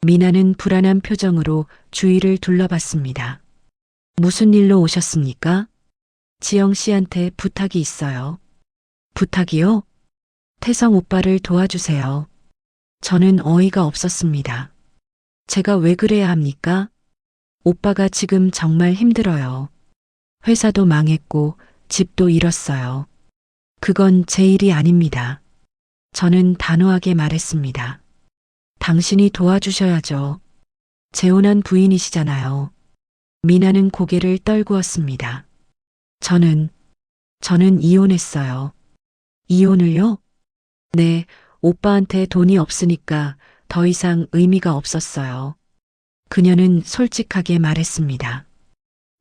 미나는 불안한 표정으로 주위를 둘러봤습니다. 무슨 일로 오셨습니까? 지영 씨한테 부탁이 있어요. 부탁이요? 태성 오빠를 도와주세요. 저는 어이가 없었습니다. 제가 왜 그래야 합니까? 오빠가 지금 정말 힘들어요. 회사도 망했고 집도 잃었어요. 그건 제 일이 아닙니다. 저는 단호하게 말했습니다. 당신이 도와주셔야죠. 재혼한 부인이시잖아요. 미나는 고개를 떨구었습니다. 저는 이혼했어요. 이혼을요? 네, 오빠한테 돈이 없으니까 더 이상 의미가 없었어요. 그녀는 솔직하게 말했습니다.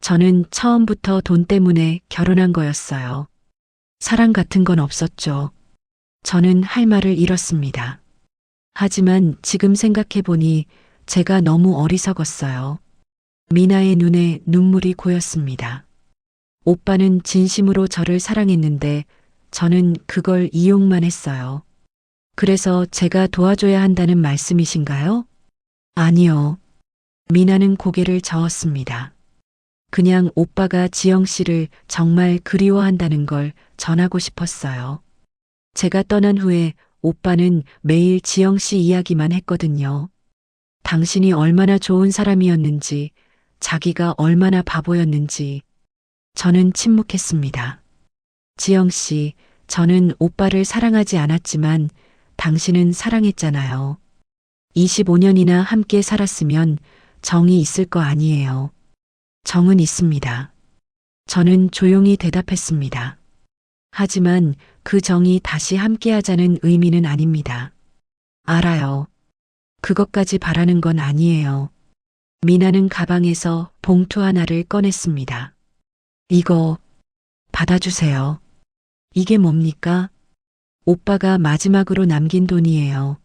저는 처음부터 돈 때문에 결혼한 거였어요. 사랑 같은 건 없었죠. 저는 할 말을 잃었습니다. 하지만 지금 생각해 보니 제가 너무 어리석었어요. 미나의 눈에 눈물이 고였습니다. 오빠는 진심으로 저를 사랑했는데 저는 그걸 이용만 했어요. 그래서 제가 도와줘야 한다는 말씀이신가요? 아니요. 미나는 고개를 저었습니다. 그냥 오빠가 지영 씨를 정말 그리워한다는 걸 전하고 싶었어요. 제가 떠난 후에 오빠는 매일 지영 씨 이야기만 했거든요. 당신이 얼마나 좋은 사람이었는지, 자기가 얼마나 바보였는지. 저는 침묵했습니다. 지영 씨, 저는 오빠를 사랑하지 않았지만 당신은 사랑했잖아요. 25년이나 함께 살았으면 정이 있을 거 아니에요. 정은 있습니다. 저는 조용히 대답했습니다. 하지만 그 정이 다시 함께하자는 의미는 아닙니다. 알아요. 그것까지 바라는 건 아니에요. 미나는 가방에서 봉투 하나를 꺼냈습니다. 이거 받아주세요. 이게 뭡니까? 오빠가 마지막으로 남긴 돈이에요.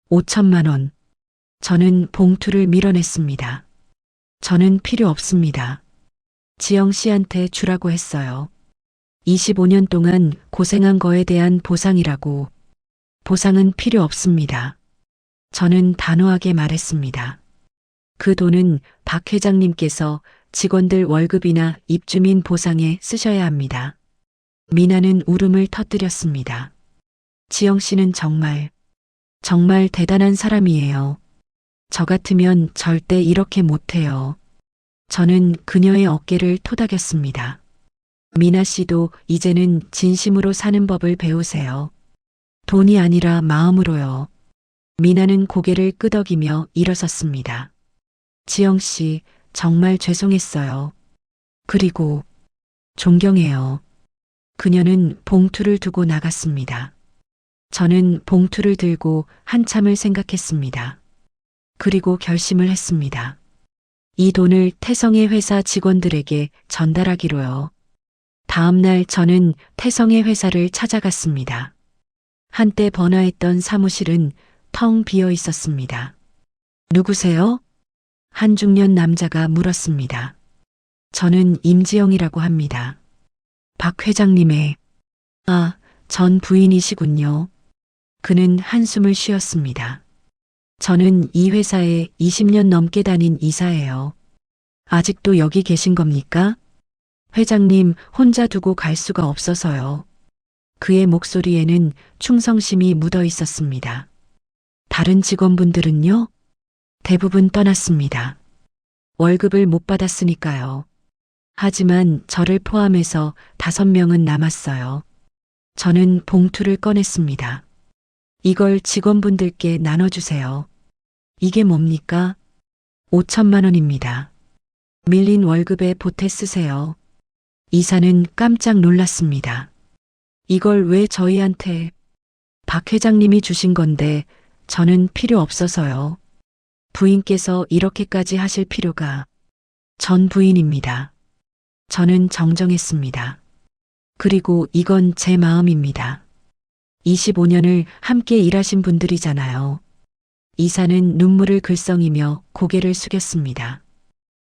5천만 원. 저는 봉투를 밀어냈습니다. 저는 필요 없습니다. 지영 씨한테 주라고 했어요. 25년 동안 고생한 거에 대한 보상이라고. 보상은 필요 없습니다. 저는 단호하게 말했습니다. 그 돈은 박 회장님께서 직원들 월급이나 입주민 보상에 쓰셔야 합니다. 미나는 울음을 터뜨렸습니다. 지영 씨는 정말 대단한 사람이에요. 저 같으면 절대 이렇게 못해요. 저는 그녀의 어깨를 토닥였습니다. 미나 씨도 이제는 진심으로 사는 법을 배우세요. 돈이 아니라 마음으로요. 미나는 고개를 끄덕이며 일어섰습니다. 지영 씨, 정말 죄송했어요. 그리고 존경해요. 그녀는 봉투를 두고 나갔습니다. 저는 봉투를 들고 한참을 생각했습니다. 그리고 결심을 했습니다. 이 돈을 태성의 회사 직원들에게 전달하기로요. 다음 날 저는 태성의 회사를 찾아갔습니다. 한때 번화했던 사무실은 텅 비어 있었습니다. 누구세요? 한 중년 남자가 물었습니다. 저는 임지영이라고 합니다. 박 회장님의 전 부인이시군요. 그는 한숨을 쉬었습니다. 저는 이 회사에 20년 넘게 다닌 이사예요. 아직도 여기 계신 겁니까? 회장님 혼자 두고 갈 수가 없어서요. 그의 목소리에는 충성심이 묻어 있었습니다. 다른 직원분들은요? 대부분 떠났습니다. 월급을 못 받았으니까요. 하지만 저를 포함해서 5명은 남았어요. 저는 봉투를 꺼냈습니다. 이걸 직원분들께 나눠주세요. 이게 뭡니까? 5천만 원입니다. 밀린 월급에 보태 쓰세요. 이사는 깜짝 놀랐습니다. 이걸 왜 저희한테? 박 회장님이 주신 건데 저는 필요 없어서요. 부인께서 이렇게까지 하실 필요가. 전 부인입니다. 저는 정정했습니다. 그리고 이건 제 마음입니다. 25년을 함께 일하신 분들이잖아요. 이사는 눈물을 글썽이며 고개를 숙였습니다.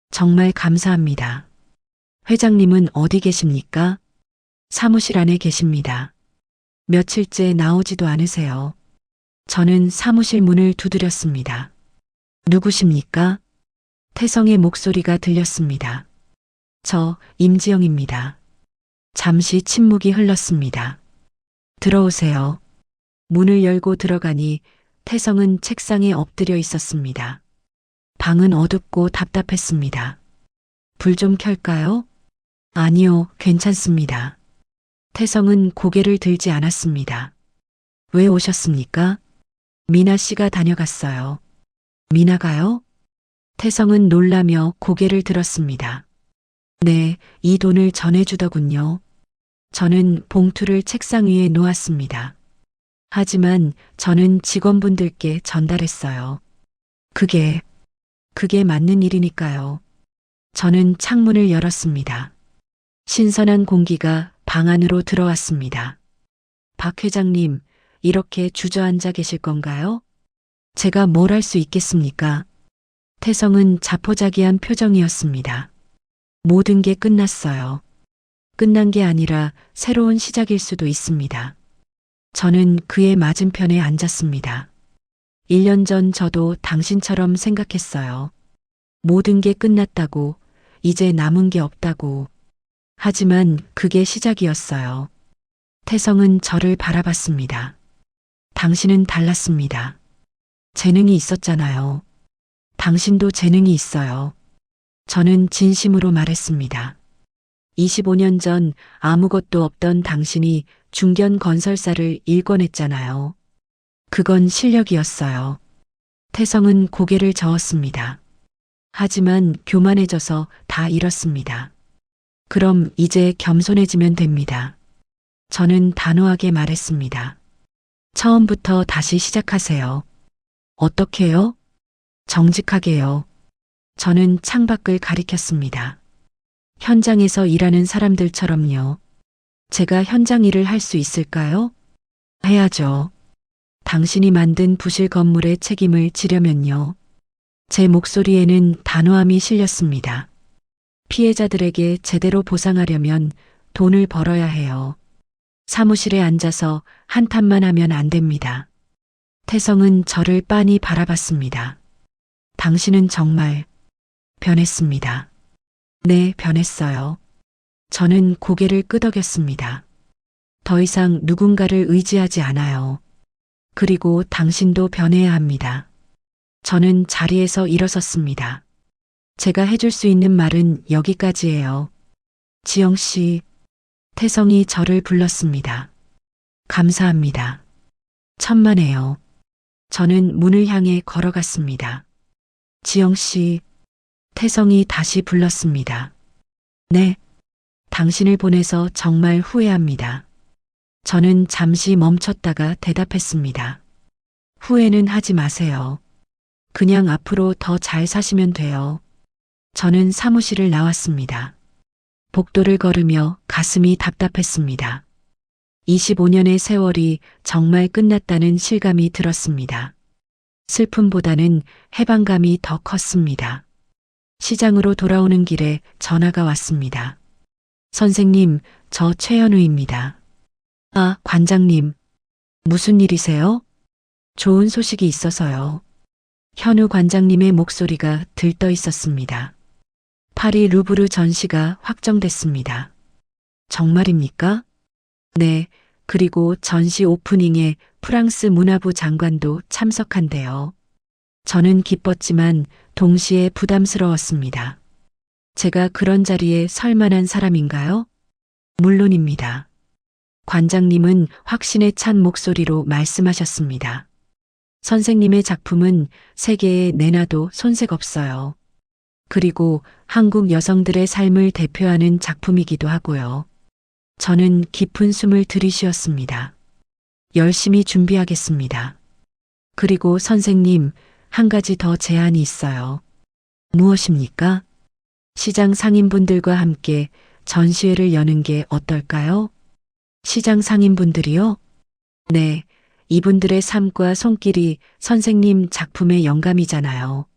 정말 감사합니다. 회장님은 어디 계십니까? 사무실 안에 계십니다. 며칠째 나오지도 않으세요. 저는 사무실 문을 두드렸습니다. 누구십니까? 태성의 목소리가 들렸습니다. 저 임지영입니다. 잠시 침묵이 흘렀습니다. 들어오세요. 문을 열고 들어가니 태성은 책상에 엎드려 있었습니다. 방은 어둡고 답답했습니다. 불 좀 켤까요? 아니요, 괜찮습니다. 태성은 고개를 들지 않았습니다. 왜 오셨습니까? 미나 씨가 다녀갔어요. 미나가요? 태성은 놀라며 고개를 들었습니다. 네, 이 돈을 전해주더군요. 저는 봉투를 책상 위에 놓았습니다. 하지만 저는 직원분들께 전달했어요. 그게 맞는 일이니까요. 저는 창문을 열었습니다. 신선한 공기가 방 안으로 들어왔습니다. 박 회장님, 이렇게 주저앉아 계실 건가요? 제가 뭘 할 수 있겠습니까? 태성은 자포자기한 표정이었습니다. 모든 게 끝났어요. 끝난 게 아니라 새로운 시작일 수도 있습니다. 저는 그의 맞은편에 앉았습니다. 1년 전 저도 당신처럼 생각했어요. 모든 게 끝났다고, 이제 남은 게 없다고. 하지만 그게 시작이었어요. 태성은 저를 바라봤습니다. 당신은 달랐습니다. 재능이 있었잖아요. 당신도 재능이 있어요. 저는 진심으로 말했습니다. 25년 전 아무것도 없던 당신이 중견 건설사를 일궈냈잖아요. 그건 실력이었어요. 태성은 고개를 저었습니다. 하지만 교만해져서 다 잃었습니다. 그럼 이제 겸손해지면 됩니다. 저는 단호하게 말했습니다. 처음부터 다시 시작하세요. 어떻게요? 정직하게요. 저는 창밖을 가리켰습니다. 현장에서 일하는 사람들처럼요. 제가 현장 일을 할 수 있을까요? 해야죠. 당신이 만든 부실 건물의 책임을 지려면요. 제 목소리에는 단호함이 실렸습니다. 피해자들에게 제대로 보상하려면 돈을 벌어야 해요. 사무실에 앉아서 한탄만 하면 안 됩니다. 태성은 저를 빤히 바라봤습니다. 당신은 정말 변했습니다. 네, 변했어요. 저는 고개를 끄덕였습니다. 더 이상 누군가를 의지하지 않아요. 그리고 당신도 변해야 합니다. 저는 자리에서 일어섰습니다. 제가 해줄 수 있는 말은 여기까지예요. 지영 씨, 태성이 저를 불렀습니다. 감사합니다. 천만에요. 저는 문을 향해 걸어갔습니다. 지영 씨, 태성이 다시 불렀습니다. 네, 당신을 보내서 정말 후회합니다. 저는 잠시 멈췄다가 대답했습니다. 후회는 하지 마세요. 그냥 앞으로 더 잘 사시면 돼요. 저는 사무실을 나왔습니다. 복도를 걸으며 가슴이 답답했습니다. 25년의 세월이 정말 끝났다는 실감이 들었습니다. 슬픔보다는 해방감이 더 컸습니다. 시장으로 돌아오는 길에 전화가 왔습니다. 선생님, 저 최현우입니다. 아, 관장님. 무슨 일이세요? 좋은 소식이 있어서요. 현우 관장님의 목소리가 들떠 있었습니다. 파리 루브르 전시가 확정됐습니다. 정말입니까? 네, 그리고 전시 오프닝에 프랑스 문화부 장관도 참석한대요. 저는 기뻤지만 동시에 부담스러웠습니다. 제가 그런 자리에 설 만한 사람인가요? 물론입니다. 관장님은 확신에 찬 목소리로 말씀하셨습니다. 선생님의 작품은 세계에 내놔도 손색 없어요. 그리고 한국 여성들의 삶을 대표하는 작품이기도 하고요. 저는 깊은 숨을 들이쉬었습니다. 열심히 준비하겠습니다. 그리고 선생님, 한 가지 더 제안이 있어요. 무엇입니까? 시장 상인분들과 함께 전시회를 여는 게 어떨까요? 시장 상인분들이요? 네, 이분들의 삶과 손길이 선생님 작품의 영감이잖아요.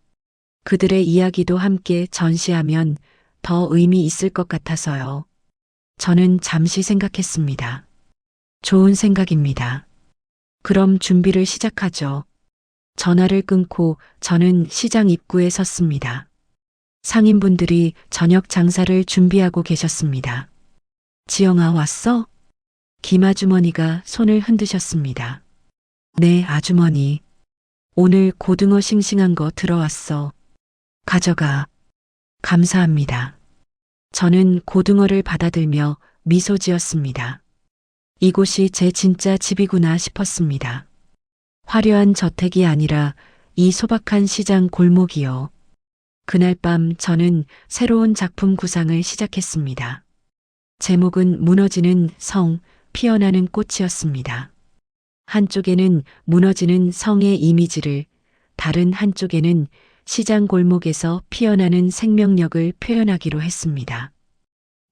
그들의 이야기도 함께 전시하면 더 의미 있을 것 같아서요. 저는 잠시 생각했습니다. 좋은 생각입니다. 그럼 준비를 시작하죠. 전화를 끊고 저는 시장 입구에 섰습니다. 상인분들이 저녁 장사를 준비하고 계셨습니다. 지영아, 왔어? 김 아주머니가 손을 흔드셨습니다. 네, 아주머니. 오늘 고등어 싱싱한 거 들어왔어. 가져가. 감사합니다. 저는 고등어를 받아들며 미소 지었습니다. 이곳이 제 진짜 집이구나 싶었습니다. 화려한 저택이 아니라 이 소박한 시장 골목이요. 그날 밤 저는 새로운 작품 구상을 시작했습니다. 제목은 무너지는 성, 피어나는 꽃이었습니다. 한쪽에는 무너지는 성의 이미지를, 다른 한쪽에는 시장 골목에서 피어나는 생명력을 표현하기로 했습니다.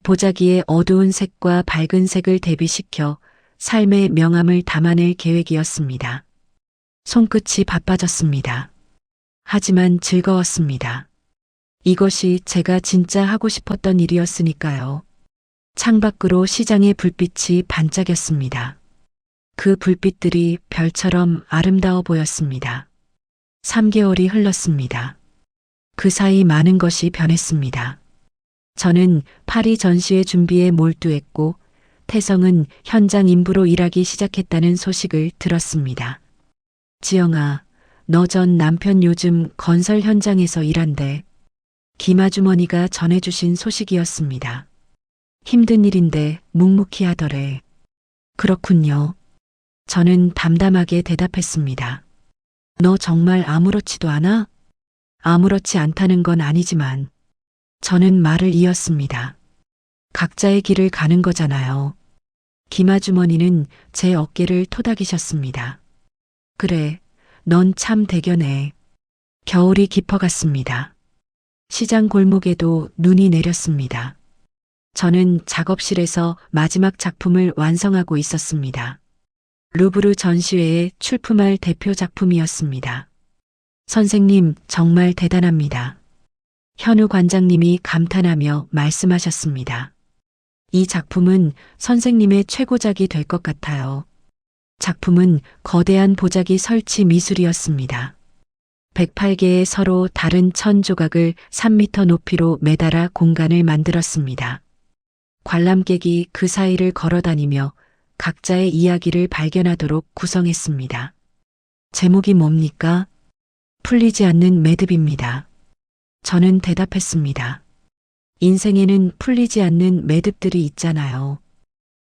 보자기의 어두운 색과 밝은 색을 대비시켜 삶의 명암을 담아낼 계획이었습니다. 손끝이 바빠졌습니다. 하지만 즐거웠습니다. 이것이 제가 진짜 하고 싶었던 일이었으니까요. 창밖으로 시장의 불빛이 반짝였습니다. 그 불빛들이 별처럼 아름다워 보였습니다. 3개월이 흘렀습니다. 그 사이 많은 것이 변했습니다. 저는 파리 전시회 준비에 몰두했고 태성은 현장 인부로 일하기 시작했다는 소식을 들었습니다. 지영아, 너 전 남편 요즘 건설 현장에서 일한대. 김아주머니가 전해주신 소식이었습니다. 힘든 일인데 묵묵히 하더래. 그렇군요. 저는 담담하게 대답했습니다. 너 정말 아무렇지도 않아? 아무렇지 않다는 건 아니지만 저는 말을 이었습니다. 각자의 길을 가는 거잖아요. 김아주머니는 제 어깨를 토닥이셨습니다. 그래, 넌 참 대견해. 겨울이 깊어갔습니다. 시장 골목에도 눈이 내렸습니다. 저는 작업실에서 마지막 작품을 완성하고 있었습니다. 루브르 전시회에 출품할 대표 작품이었습니다. 선생님, 정말 대단합니다. 현우 관장님이 감탄하며 말씀하셨습니다. 이 작품은 선생님의 최고작이 될 것 같아요. 작품은 거대한 보자기 설치 미술이었습니다. 108개의 서로 다른 천 조각을 3m 높이로 매달아 공간을 만들었습니다. 관람객이 그 사이를 걸어다니며 각자의 이야기를 발견하도록 구성했습니다. 제목이 뭡니까? 풀리지 않는 매듭입니다. 저는 대답했습니다. 인생에는 풀리지 않는 매듭들이 있잖아요.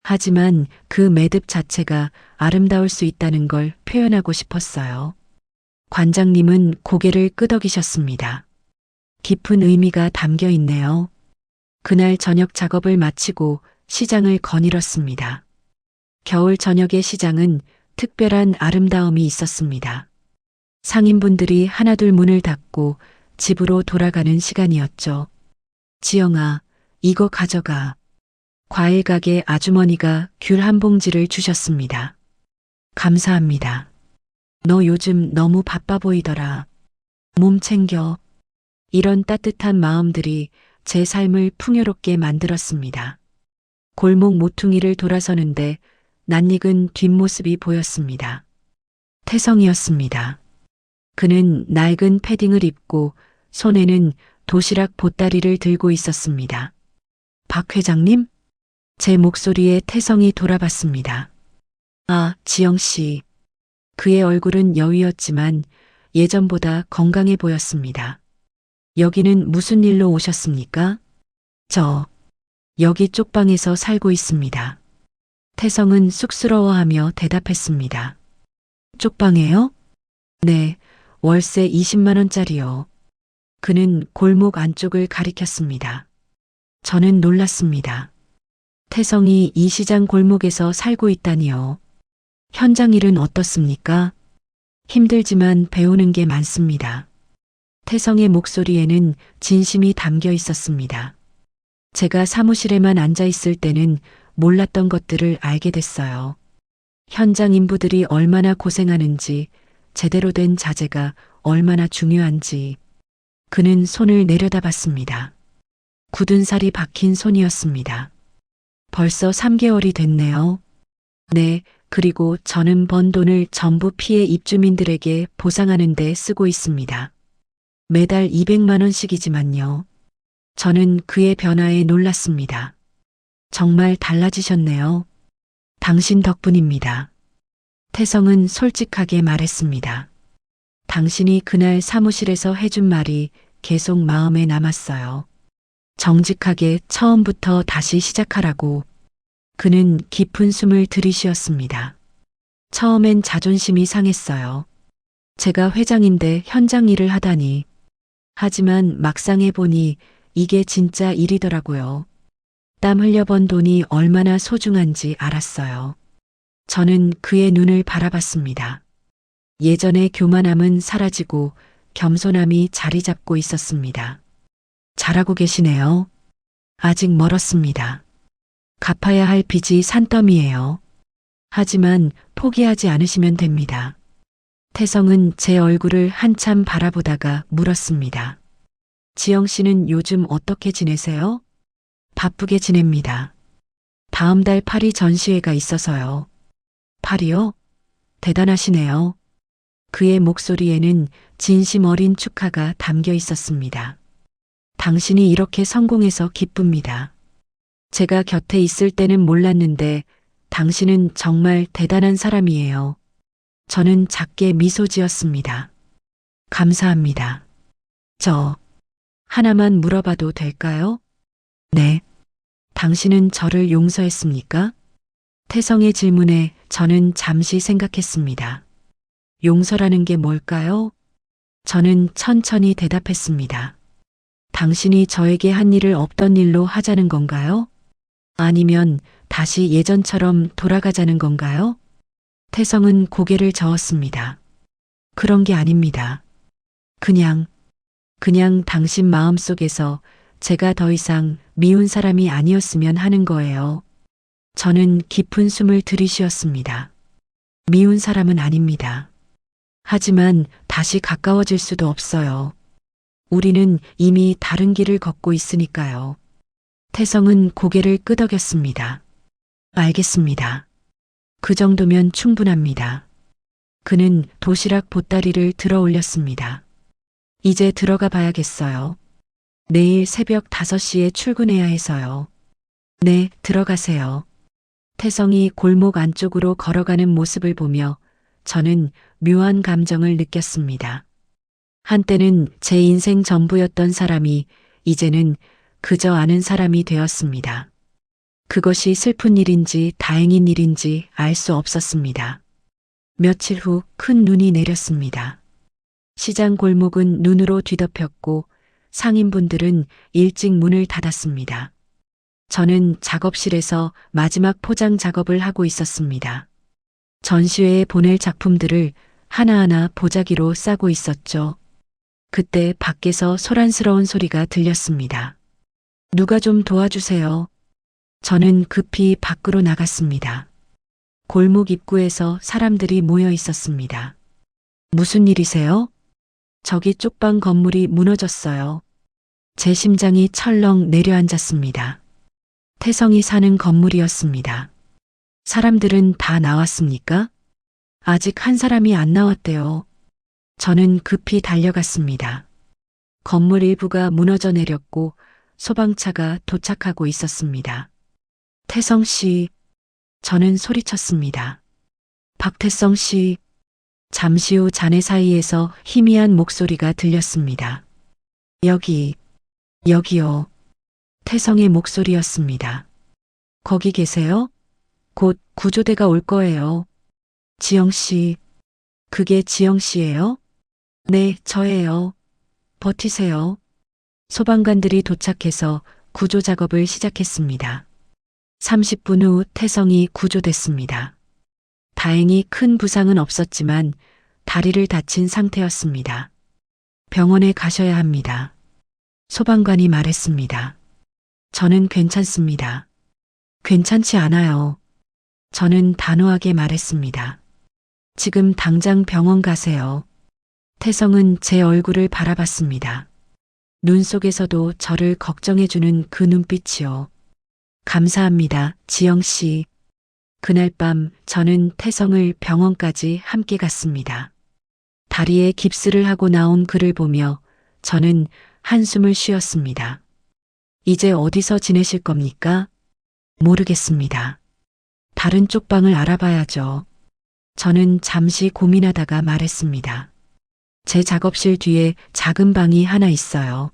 하지만 그 매듭 자체가 아름다울 수 있다는 걸 표현하고 싶었어요. 관장님은 고개를 끄덕이셨습니다. 깊은 의미가 담겨 있네요. 그날 저녁 작업을 마치고 시장을 거닐었습니다. 겨울 저녁의 시장은 특별한 아름다움이 있었습니다. 상인분들이 하나둘 문을 닫고 집으로 돌아가는 시간이었죠. 지영아, 이거 가져가. 과일 가게 아주머니가 귤 한 봉지를 주셨습니다. 감사합니다. 너 요즘 너무 바빠 보이더라. 몸 챙겨. 이런 따뜻한 마음들이 제 삶을 풍요롭게 만들었습니다. 골목 모퉁이를 돌아서는데 낯익은 뒷모습이 보였습니다. 태성이었습니다. 그는 낡은 패딩을 입고 손에는 도시락 보따리를 들고 있었습니다. 박 회장님? 제 목소리에 태성이 돌아봤습니다. 아, 지영 씨. 그의 얼굴은 여위었지만 예전보다 건강해 보였습니다. 여기는 무슨 일로 오셨습니까? 저, 여기 쪽방에서 살고 있습니다. 태성은 쑥스러워하며 대답했습니다. 쪽방에요? 네, 월세 20만 원짜리요. 그는 골목 안쪽을 가리켰습니다. 저는 놀랐습니다. 태성이 이 시장 골목에서 살고 있다니요. 현장 일은 어떻습니까? 힘들지만 배우는 게 많습니다. 태성의 목소리에는 진심이 담겨 있었습니다. 제가 사무실에만 앉아 있을 때는 몰랐던 것들을 알게 됐어요. 현장 인부들이 얼마나 고생하는지, 제대로 된 자재가 얼마나 중요한지. 그는 손을 내려다봤습니다. 굳은 살이 박힌 손이었습니다. 벌써 3개월이 됐네요. 네, 그리고 저는 번 돈을 전부 피해 입주민들에게 보상하는 데 쓰고 있습니다. 매달 200만 원씩이지만요. 저는 그의 변화에 놀랐습니다. 정말 달라지셨네요. 당신 덕분입니다. 태성은 솔직하게 말했습니다. 당신이 그날 사무실에서 해준 말이 계속 마음에 남았어요. 정직하게 처음부터 다시 시작하라고. 그는 깊은 숨을 들이쉬었습니다. 처음엔 자존심이 상했어요. 제가 회장인데 현장 일을 하다니. 하지만 막상 해보니 이게 진짜 일이더라고요. 땀 흘려번 돈이 얼마나 소중한지 알았어요. 저는 그의 눈을 바라봤습니다. 예전의 교만함은 사라지고 겸손함이 자리 잡고 있었습니다. 잘하고 계시네요. 아직 멀었습니다. 갚아야 할 빚이 산더미예요. 하지만 포기하지 않으시면 됩니다. 태성은 제 얼굴을 한참 바라보다가 물었습니다. 지영 씨는 요즘 어떻게 지내세요? 바쁘게 지냅니다. 다음 달 파리 전시회가 있어서요. 파리요? 대단하시네요. 그의 목소리에는 진심 어린 축하가 담겨 있었습니다. 당신이 이렇게 성공해서 기쁩니다. 제가 곁에 있을 때는 몰랐는데 당신은 정말 대단한 사람이에요. 저는 작게 미소 지었습니다. 감사합니다. 저 하나만 물어봐도 될까요? 네. 당신은 저를 용서했습니까? 태성의 질문에 저는 잠시 생각했습니다. 용서라는 게 뭘까요? 저는 천천히 대답했습니다. 당신이 저에게 한 일을 없던 일로 하자는 건가요? 아니면 다시 예전처럼 돌아가자는 건가요? 태성은 고개를 저었습니다. 그런 게 아닙니다. 그냥 당신 마음속에서 제가 더 이상 미운 사람이 아니었으면 하는 거예요. 저는 깊은 숨을 들이쉬었습니다. 미운 사람은 아닙니다. 하지만 다시 가까워질 수도 없어요. 우리는 이미 다른 길을 걷고 있으니까요. 태성은 고개를 끄덕였습니다. 알겠습니다. 그 정도면 충분합니다. 그는 도시락 보따리를 들어 올렸습니다. 이제 들어가 봐야겠어요. 내일 새벽 5시에 출근해야 해서요. 네, 들어가세요. 태성이 골목 안쪽으로 걸어가는 모습을 보며 저는 묘한 감정을 느꼈습니다. 한때는 제 인생 전부였던 사람이 이제는 그저 아는 사람이 되었습니다. 그것이 슬픈 일인지 다행인 일인지 알 수 없었습니다. 며칠 후 큰 눈이 내렸습니다. 시장 골목은 눈으로 뒤덮였고 상인분들은 일찍 문을 닫았습니다. 저는 작업실에서 마지막 포장 작업을 하고 있었습니다. 전시회에 보낼 작품들을 하나하나 보자기로 싸고 있었죠. 그때 밖에서 소란스러운 소리가 들렸습니다. 누가 좀 도와주세요. 저는 급히 밖으로 나갔습니다. 골목 입구에서 사람들이 모여 있었습니다. 무슨 일이세요? 저기 쪽방 건물이 무너졌어요. 제 심장이 철렁 내려앉았습니다. 태성이 사는 건물이었습니다. 사람들은 다 나왔습니까? 아직 한 사람이 안 나왔대요. 저는 급히 달려갔습니다. 건물 일부가 무너져 내렸고 소방차가 도착하고 있었습니다. 태성 씨, 저는 소리쳤습니다. 박태성 씨, 잠시 후 잔해 사이에서 희미한 목소리가 들렸습니다. 여기요. 태성의 목소리였습니다. 거기 계세요? 곧 구조대가 올 거예요. 지영 씨, 그게 지영 씨예요? 네, 저예요. 버티세요. 소방관들이 도착해서 구조 작업을 시작했습니다. 30분 후 태성이 구조됐습니다. 다행히 큰 부상은 없었지만 다리를 다친 상태였습니다. 병원에 가셔야 합니다. 소방관이 말했습니다. 저는 괜찮습니다. 괜찮지 않아요. 저는 단호하게 말했습니다. 지금 당장 병원 가세요. 태성은 제 얼굴을 바라봤습니다. 눈 속에서도 저를 걱정해주는 그 눈빛이요. 감사합니다, 지영 씨. 그날 밤 저는 태성을 병원까지 함께 갔습니다. 다리에 깁스를 하고 나온 그를 보며 저는 한숨을 쉬었습니다. 이제 어디서 지내실 겁니까? 모르겠습니다. 다른 쪽방을 알아봐야죠. 저는 잠시 고민하다가 말했습니다. 제 작업실 뒤에 작은 방이 하나 있어요.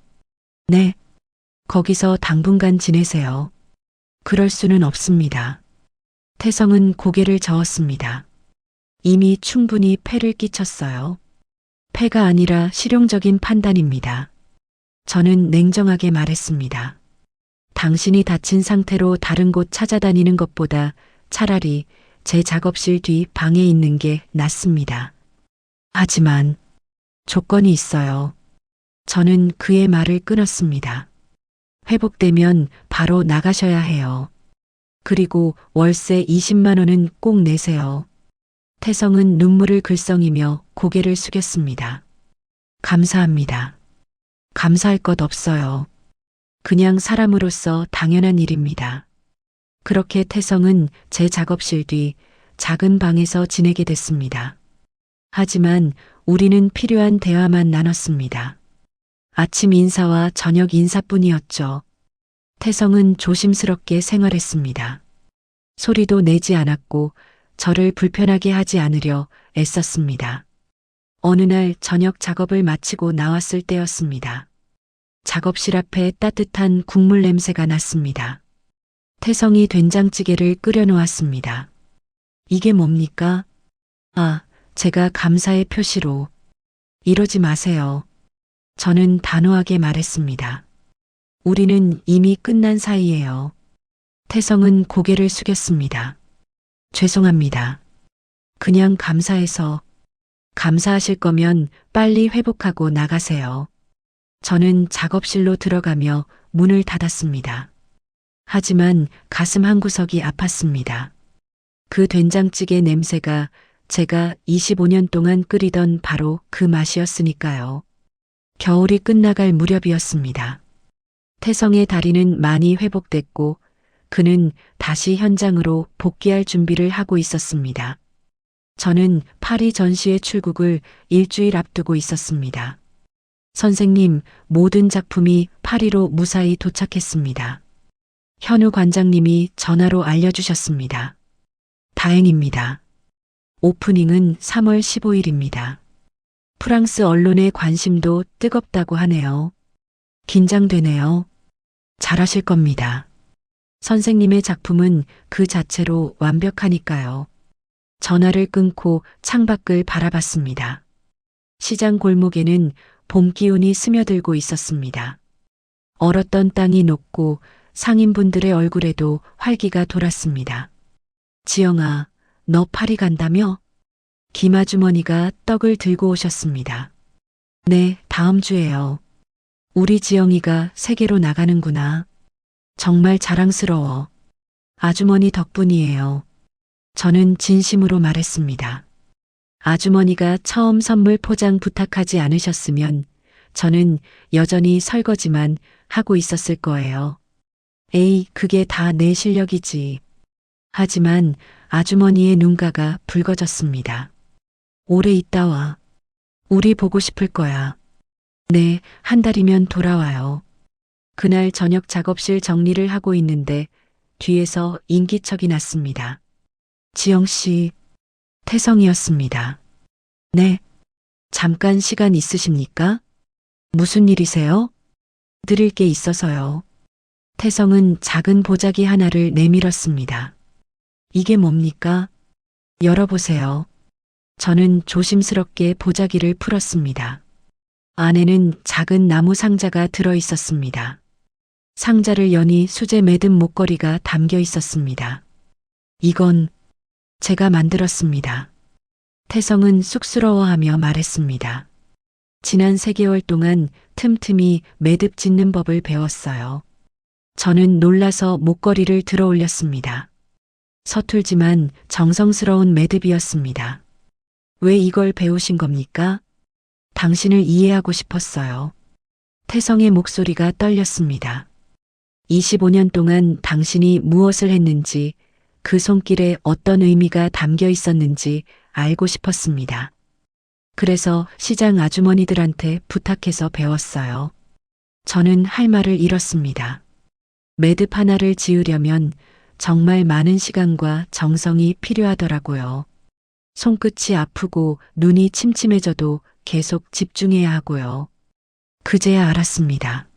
네. 거기서 당분간 지내세요. 그럴 수는 없습니다. 태성은 고개를 저었습니다. 이미 충분히 폐를 끼쳤어요. 폐가 아니라 실용적인 판단입니다. 저는 냉정하게 말했습니다. 당신이 다친 상태로 다른 곳 찾아다니는 것보다 차라리 제 작업실 뒤 방에 있는 게 낫습니다. 하지만 조건이 있어요. 저는 그의 말을 끊었습니다. 회복되면 바로 나가셔야 해요. 그리고 월세 20만 원은 꼭 내세요. 태성은 눈물을 글썽이며 고개를 숙였습니다. 감사합니다. 감사할 것 없어요. 그냥 사람으로서 당연한 일입니다. 그렇게 태성은 제 작업실 뒤 작은 방에서 지내게 됐습니다. 하지만 우리는 필요한 대화만 나눴습니다. 아침 인사와 저녁 인사뿐이었죠. 태성은 조심스럽게 생활했습니다. 소리도 내지 않았고 저를 불편하게 하지 않으려 애썼습니다. 어느 날 저녁 작업을 마치고 나왔을 때였습니다. 작업실 앞에 따뜻한 국물 냄새가 났습니다. 태성이 된장찌개를 끓여 놓았습니다. 이게 뭡니까? 아, 제가 감사의 표시로. 이러지 마세요. 저는 단호하게 말했습니다. 우리는 이미 끝난 사이예요. 태성은 고개를 숙였습니다. 죄송합니다. 그냥 감사해서. 감사하실 거면 빨리 회복하고 나가세요. 저는 작업실로 들어가며 문을 닫았습니다. 하지만 가슴 한구석이 아팠습니다. 그 된장찌개 냄새가 제가 25년 동안 끓이던 바로 그 맛이었으니까요. 겨울이 끝나갈 무렵이었습니다. 태성의 다리는 많이 회복됐고 그는 다시 현장으로 복귀할 준비를 하고 있었습니다. 저는 파리 전시회 출국을 일주일 앞두고 있었습니다. 선생님, 모든 작품이 파리로 무사히 도착했습니다. 현우 관장님이 전화로 알려주셨습니다. 다행입니다. 오프닝은 3월 15일입니다. 프랑스 언론의 관심도 뜨겁다고 하네요. 긴장되네요. 잘하실 겁니다. 선생님의 작품은 그 자체로 완벽하니까요. 전화를 끊고 창밖을 바라봤습니다. 시장 골목에는 봄 기운이 스며들고 있었습니다. 얼었던 땅이 녹고 상인분들의 얼굴에도 활기가 돌았습니다. 지영아, 너 파리 간다며? 김아주머니가 떡을 들고 오셨습니다. 네, 다음 주에요. 우리 지영이가 세계로 나가는구나. 정말 자랑스러워. 아주머니 덕분이에요. 저는 진심으로 말했습니다. 아주머니가 처음 선물 포장 부탁하지 않으셨으면 저는 여전히 설거지만 하고 있었을 거예요. 에이, 그게 다 내 실력이지. 하지만 아주머니의 눈가가 붉어졌습니다. 오래 있다 와. 우리 보고 싶을 거야. 네, 한 달이면 돌아와요. 그날 저녁 작업실 정리를 하고 있는데 뒤에서 인기척이 났습니다. 지영 씨, 태성이었습니다. 네. 잠깐 시간 있으십니까? 무슨 일이세요? 드릴 게 있어서요. 태성은 작은 보자기 하나를 내밀었습니다. 이게 뭡니까? 열어보세요. 저는 조심스럽게 보자기를 풀었습니다. 안에는 작은 나무 상자가 들어 있었습니다. 상자를 여니 수제 매듭 목걸이가 담겨 있었습니다. 이건 제가 만들었습니다. 태성은 쑥스러워하며 말했습니다. 지난 3개월 동안 틈틈이 매듭 짓는 법을 배웠어요. 저는 놀라서 목걸이를 들어 올렸습니다. 서툴지만 정성스러운 매듭이었습니다. 왜 이걸 배우신 겁니까? 당신을 이해하고 싶었어요. 태성의 목소리가 떨렸습니다. 25년 동안 당신이 무엇을 했는지, 그 손길에 어떤 의미가 담겨 있었는지 알고 싶었습니다. 그래서 시장 아주머니들한테 부탁해서 배웠어요. 저는 할 말을 잃었습니다. 매듭 하나를 지으려면 정말 많은 시간과 정성이 필요하더라고요. 손끝이 아프고 눈이 침침해져도 계속 집중해야 하고요. 그제야 알았습니다.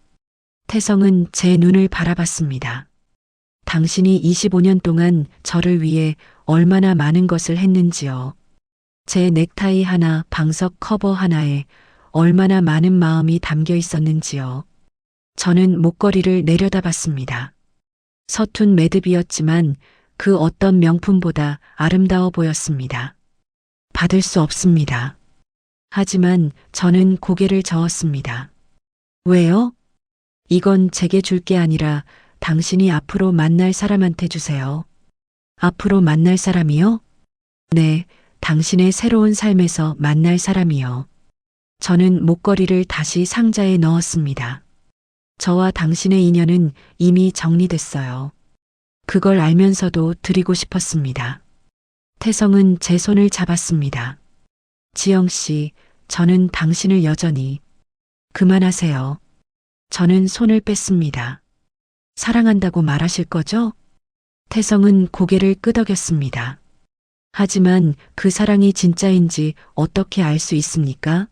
태성은 제 눈을 바라봤습니다. 당신이 25년 동안 저를 위해 얼마나 많은 것을 했는지요. 제 넥타이 하나, 방석 커버 하나에 얼마나 많은 마음이 담겨 있었는지요. 저는 목걸이를 내려다봤습니다. 서툰 매듭이었지만 그 어떤 명품보다 아름다워 보였습니다. 받을 수 없습니다. 하지만 저는 고개를 저었습니다. 왜요? 이건 제게 줄 게 아니라 당신이 앞으로 만날 사람한테 주세요. 앞으로 만날 사람이요? 네, 당신의 새로운 삶에서 만날 사람이요. 저는 목걸이를 다시 상자에 넣었습니다. 저와 당신의 인연은 이미 정리됐어요. 그걸 알면서도 드리고 싶었습니다. 태성은 제 손을 잡았습니다. 지영 씨, 저는 당신을 여전히. 그만하세요. 저는 손을 뺐습니다. 사랑한다고 말하실 거죠? 태성은 고개를 끄덕였습니다. 하지만 그 사랑이 진짜인지 어떻게 알 수 있습니까?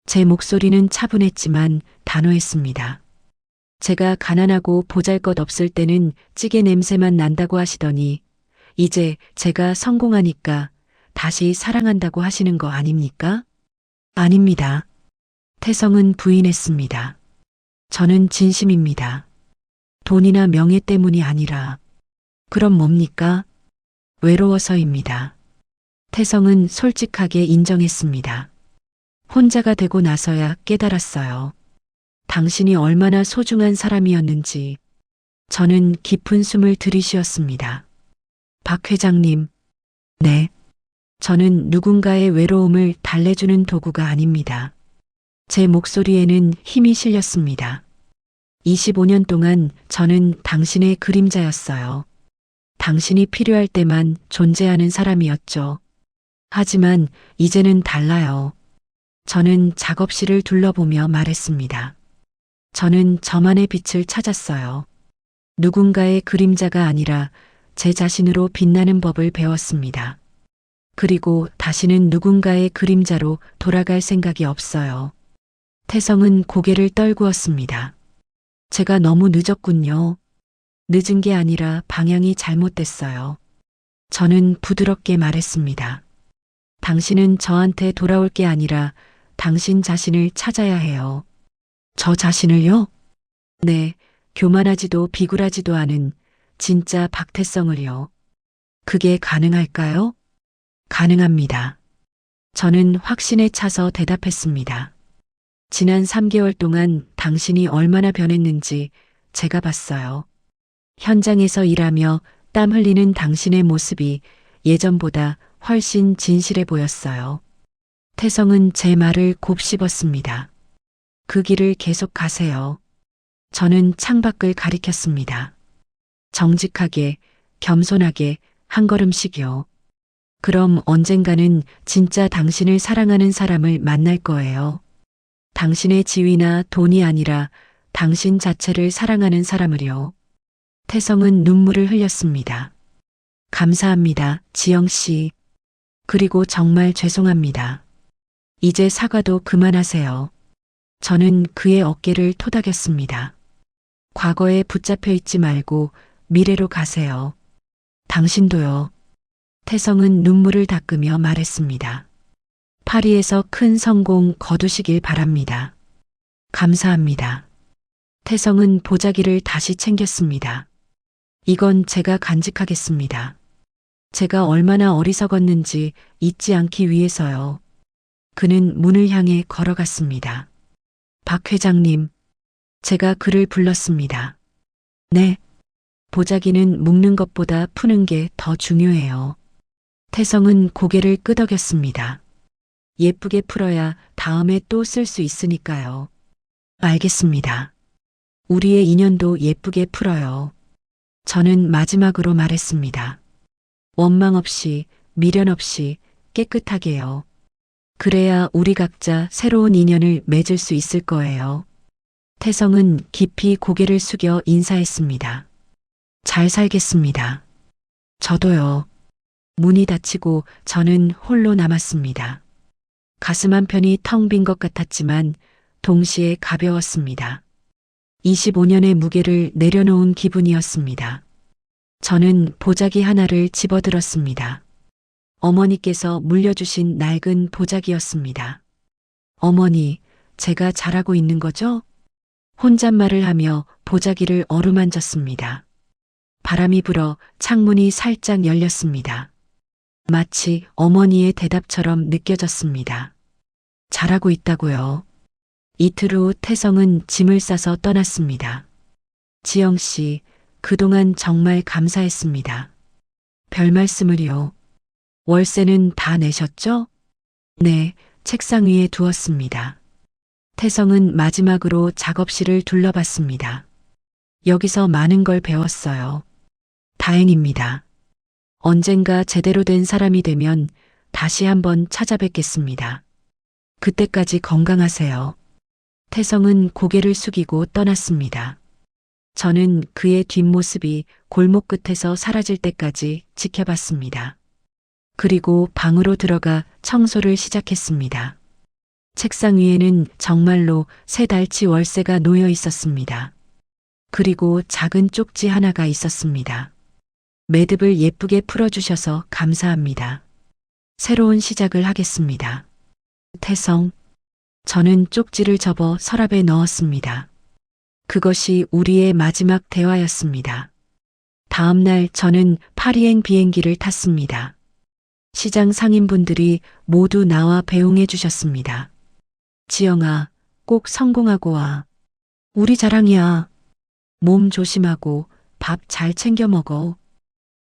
제 목소리는 차분했지만 단호했습니다. 제가 가난하고 보잘것없을 때는 찌개 냄새만 난다고 하시더니 이제 제가 성공하니까 다시 사랑한다고 하시는 거 아닙니까? 아닙니다. 태성은 부인했습니다. 저는 진심입니다. 돈이나 명예 때문이 아니라. 그럼 뭡니까? 외로워서입니다. 태성은 솔직하게 인정했습니다. 혼자가 되고 나서야 깨달았어요. 당신이 얼마나 소중한 사람이었는지. 저는 깊은 숨을 들이쉬었습니다. 박 회장님. 네. 저는 누군가의 외로움을 달래주는 도구가 아닙니다. 제 목소리에는 힘이 실렸습니다. 25년 동안 저는 당신의 그림자였어요. 당신이 필요할 때만 존재하는 사람이었죠. 하지만 이제는 달라요. 저는 작업실을 둘러보며 말했습니다. 저는 저만의 빛을 찾았어요. 누군가의 그림자가 아니라 제 자신으로 빛나는 법을 배웠습니다. 그리고 다시는 누군가의 그림자로 돌아갈 생각이 없어요. 태성은 고개를 떨구었습니다. 제가 너무 늦었군요. 늦은 게 아니라 방향이 잘못됐어요. 저는 부드럽게 말했습니다. 당신은 저한테 돌아올 게 아니라 당신 자신을 찾아야 해요. 저 자신을요? 네, 교만하지도 비굴하지도 않은 진짜 박태성을요. 그게 가능할까요? 가능합니다. 저는 확신에 차서 대답했습니다. 지난 3개월 동안 당신이 얼마나 변했는지 제가 봤어요. 현장에서 일하며 땀 흘리는 당신의 모습이 예전보다 훨씬 진실해 보였어요. 태성은 제 말을 곱씹었습니다. 그 길을 계속 가세요. 저는 창밖을 가리켰습니다. 정직하게, 겸손하게, 한 걸음씩요. 그럼 언젠가는 진짜 당신을 사랑하는 사람을 만날 거예요. 당신의 지위나 돈이 아니라 당신 자체를 사랑하는 사람을요. 태성은 눈물을 흘렸습니다. 감사합니다, 지영 씨. 그리고 정말 죄송합니다. 이제 사과도 그만하세요. 저는 그의 어깨를 토닥였습니다. 과거에 붙잡혀 있지 말고 미래로 가세요. 당신도요. 태성은 눈물을 닦으며 말했습니다. 파리에서 큰 성공 거두시길 바랍니다. 감사합니다. 태성은 보자기를 다시 챙겼습니다. 이건 제가 간직하겠습니다. 제가 얼마나 어리석었는지 잊지 않기 위해서요. 그는 문을 향해 걸어갔습니다. 박 회장님, 제가 그를 불렀습니다. 네. 보자기는 묶는 것보다 푸는 게 더 중요해요. 태성은 고개를 끄덕였습니다. 예쁘게 풀어야 다음에 또 쓸 수 있으니까요. 알겠습니다. 우리의 인연도 예쁘게 풀어요. 저는 마지막으로 말했습니다. 원망 없이, 미련 없이 깨끗하게요. 그래야 우리 각자 새로운 인연을 맺을 수 있을 거예요. 태성은 깊이 고개를 숙여 인사했습니다. 잘 살겠습니다. 저도요. 문이 닫히고 저는 홀로 남았습니다. 가슴 한편이 텅 빈 것 같았지만 동시에 가벼웠습니다. 25년의 무게를 내려놓은 기분이었습니다. 저는 보자기 하나를 집어들었습니다. 어머니께서 물려주신 낡은 보자기였습니다. 어머니, 제가 잘하고 있는 거죠? 혼잣말을 하며 보자기를 어루만졌습니다. 바람이 불어 창문이 살짝 열렸습니다. 마치 어머니의 대답처럼 느껴졌습니다. 잘하고 있다고요. 이틀 후 태성은 짐을 싸서 떠났습니다. 지영 씨, 그동안 정말 감사했습니다. 별 말씀을요. 월세는 다 내셨죠? 네, 책상 위에 두었습니다. 태성은 마지막으로 작업실을 둘러봤습니다. 여기서 많은 걸 배웠어요. 다행입니다. 언젠가 제대로 된 사람이 되면 다시 한번 찾아뵙겠습니다. 그때까지 건강하세요. 태성은 고개를 숙이고 떠났습니다. 저는 그의 뒷모습이 골목 끝에서 사라질 때까지 지켜봤습니다. 그리고 방으로 들어가 청소를 시작했습니다. 책상 위에는 정말로 새 달치 월세가 놓여 있었습니다. 그리고 작은 쪽지 하나가 있었습니다. 매듭을 예쁘게 풀어주셔서 감사합니다. 새로운 시작을 하겠습니다. 태성. 저는 쪽지를 접어 서랍에 넣었습니다. 그것이 우리의 마지막 대화였습니다. 다음 날 저는 파리행 비행기를 탔습니다. 시장 상인분들이 모두 나와 배웅해 주셨습니다. 지영아, 꼭 성공하고 와. 우리 자랑이야. 몸 조심하고 밥 잘 챙겨 먹어.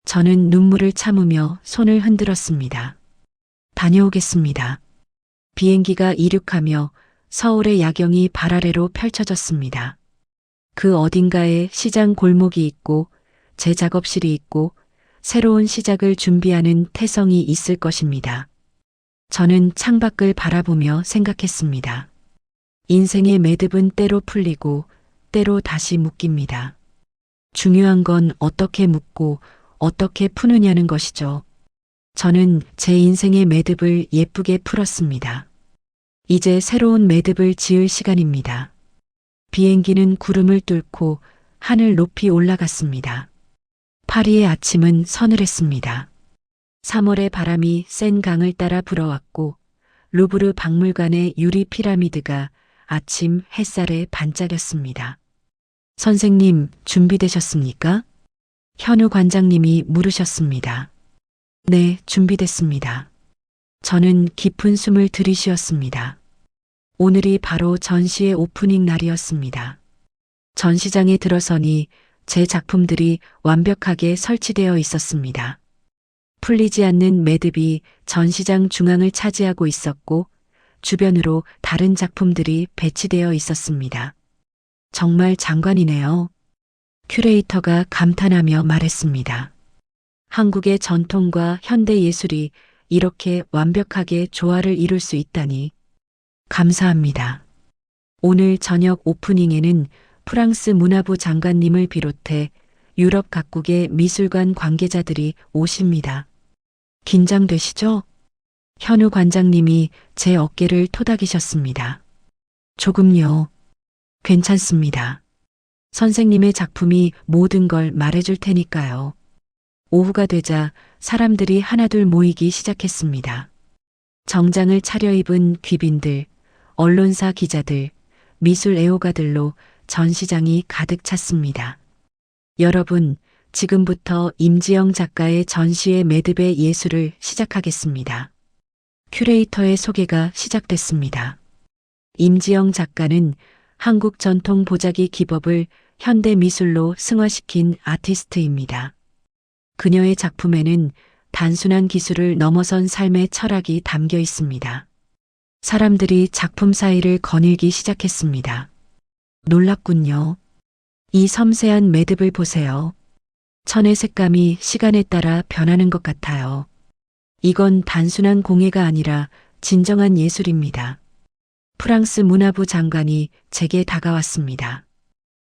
저는 눈물을 참으며 손을 흔들었습니다. 다녀오겠습니다. 비행기가 이륙하며 서울의 야경이 발 아래로 펼쳐졌습니다. 그 어딘가에 시장 골목이 있고 제 작업실이 있고 새로운 시작을 준비하는 태성이 있을 것입니다. 저는 창밖을 바라보며 생각했습니다. 인생의 매듭은 때로 풀리고 때로 다시 묶입니다. 중요한 건 어떻게 묶고 어떻게 푸느냐는 것이죠. 저는 제 인생의 매듭을 예쁘게 풀었습니다. 이제 새로운 매듭을 지을 시간입니다. 비행기는 구름을 뚫고 하늘 높이 올라갔습니다. 파리의 아침은 서늘했습니다. 3월의 바람이 센 강을 따라 불어왔고 루브르 박물관의 유리 피라미드가 아침 햇살에 반짝였습니다. 선생님, 준비되셨습니까? 현우 관장님이 물으셨습니다. 네, 준비됐습니다. 저는 깊은 숨을 들이쉬었습니다. 오늘이 바로 전시의 오프닝 날이었습니다. 전시장에 들어서니 제 작품들이 완벽하게 설치되어 있었습니다. 풀리지 않는 매듭이 전시장 중앙을 차지하고 있었고 주변으로 다른 작품들이 배치되어 있었습니다. 정말 장관이네요. 큐레이터가 감탄하며 말했습니다. 한국의 전통과 현대 예술이 이렇게 완벽하게 조화를 이룰 수 있다니. 감사합니다. 오늘 저녁 오프닝에는 프랑스 문화부 장관님을 비롯해 유럽 각국의 미술관 관계자들이 오십니다. 긴장되시죠? 현우 관장님이 제 어깨를 토닥이셨습니다. 조금요. 괜찮습니다. 선생님의 작품이 모든 걸 말해줄 테니까요. 오후가 되자 사람들이 하나둘 모이기 시작했습니다. 정장을 차려입은 귀빈들, 언론사 기자들, 미술 애호가들로 전시장이 가득 찼습니다. 여러분, 지금부터 임지영 작가의 전시의 매듭의 예술을 시작하겠습니다. 큐레이터의 소개가 시작됐습니다. 임지영 작가는 한국 전통 보자기 기법을 현대 미술로 승화시킨 아티스트입니다. 그녀의 작품에는 단순한 기술을 넘어선 삶의 철학이 담겨 있습니다. 사람들이 작품 사이를 거닐기 시작했습니다. 놀랍군요. 이 섬세한 매듭을 보세요. 천의 색감이 시간에 따라 변하는 것 같아요. 이건 단순한 공예가 아니라 진정한 예술입니다. 프랑스 문화부 장관이 제게 다가왔습니다.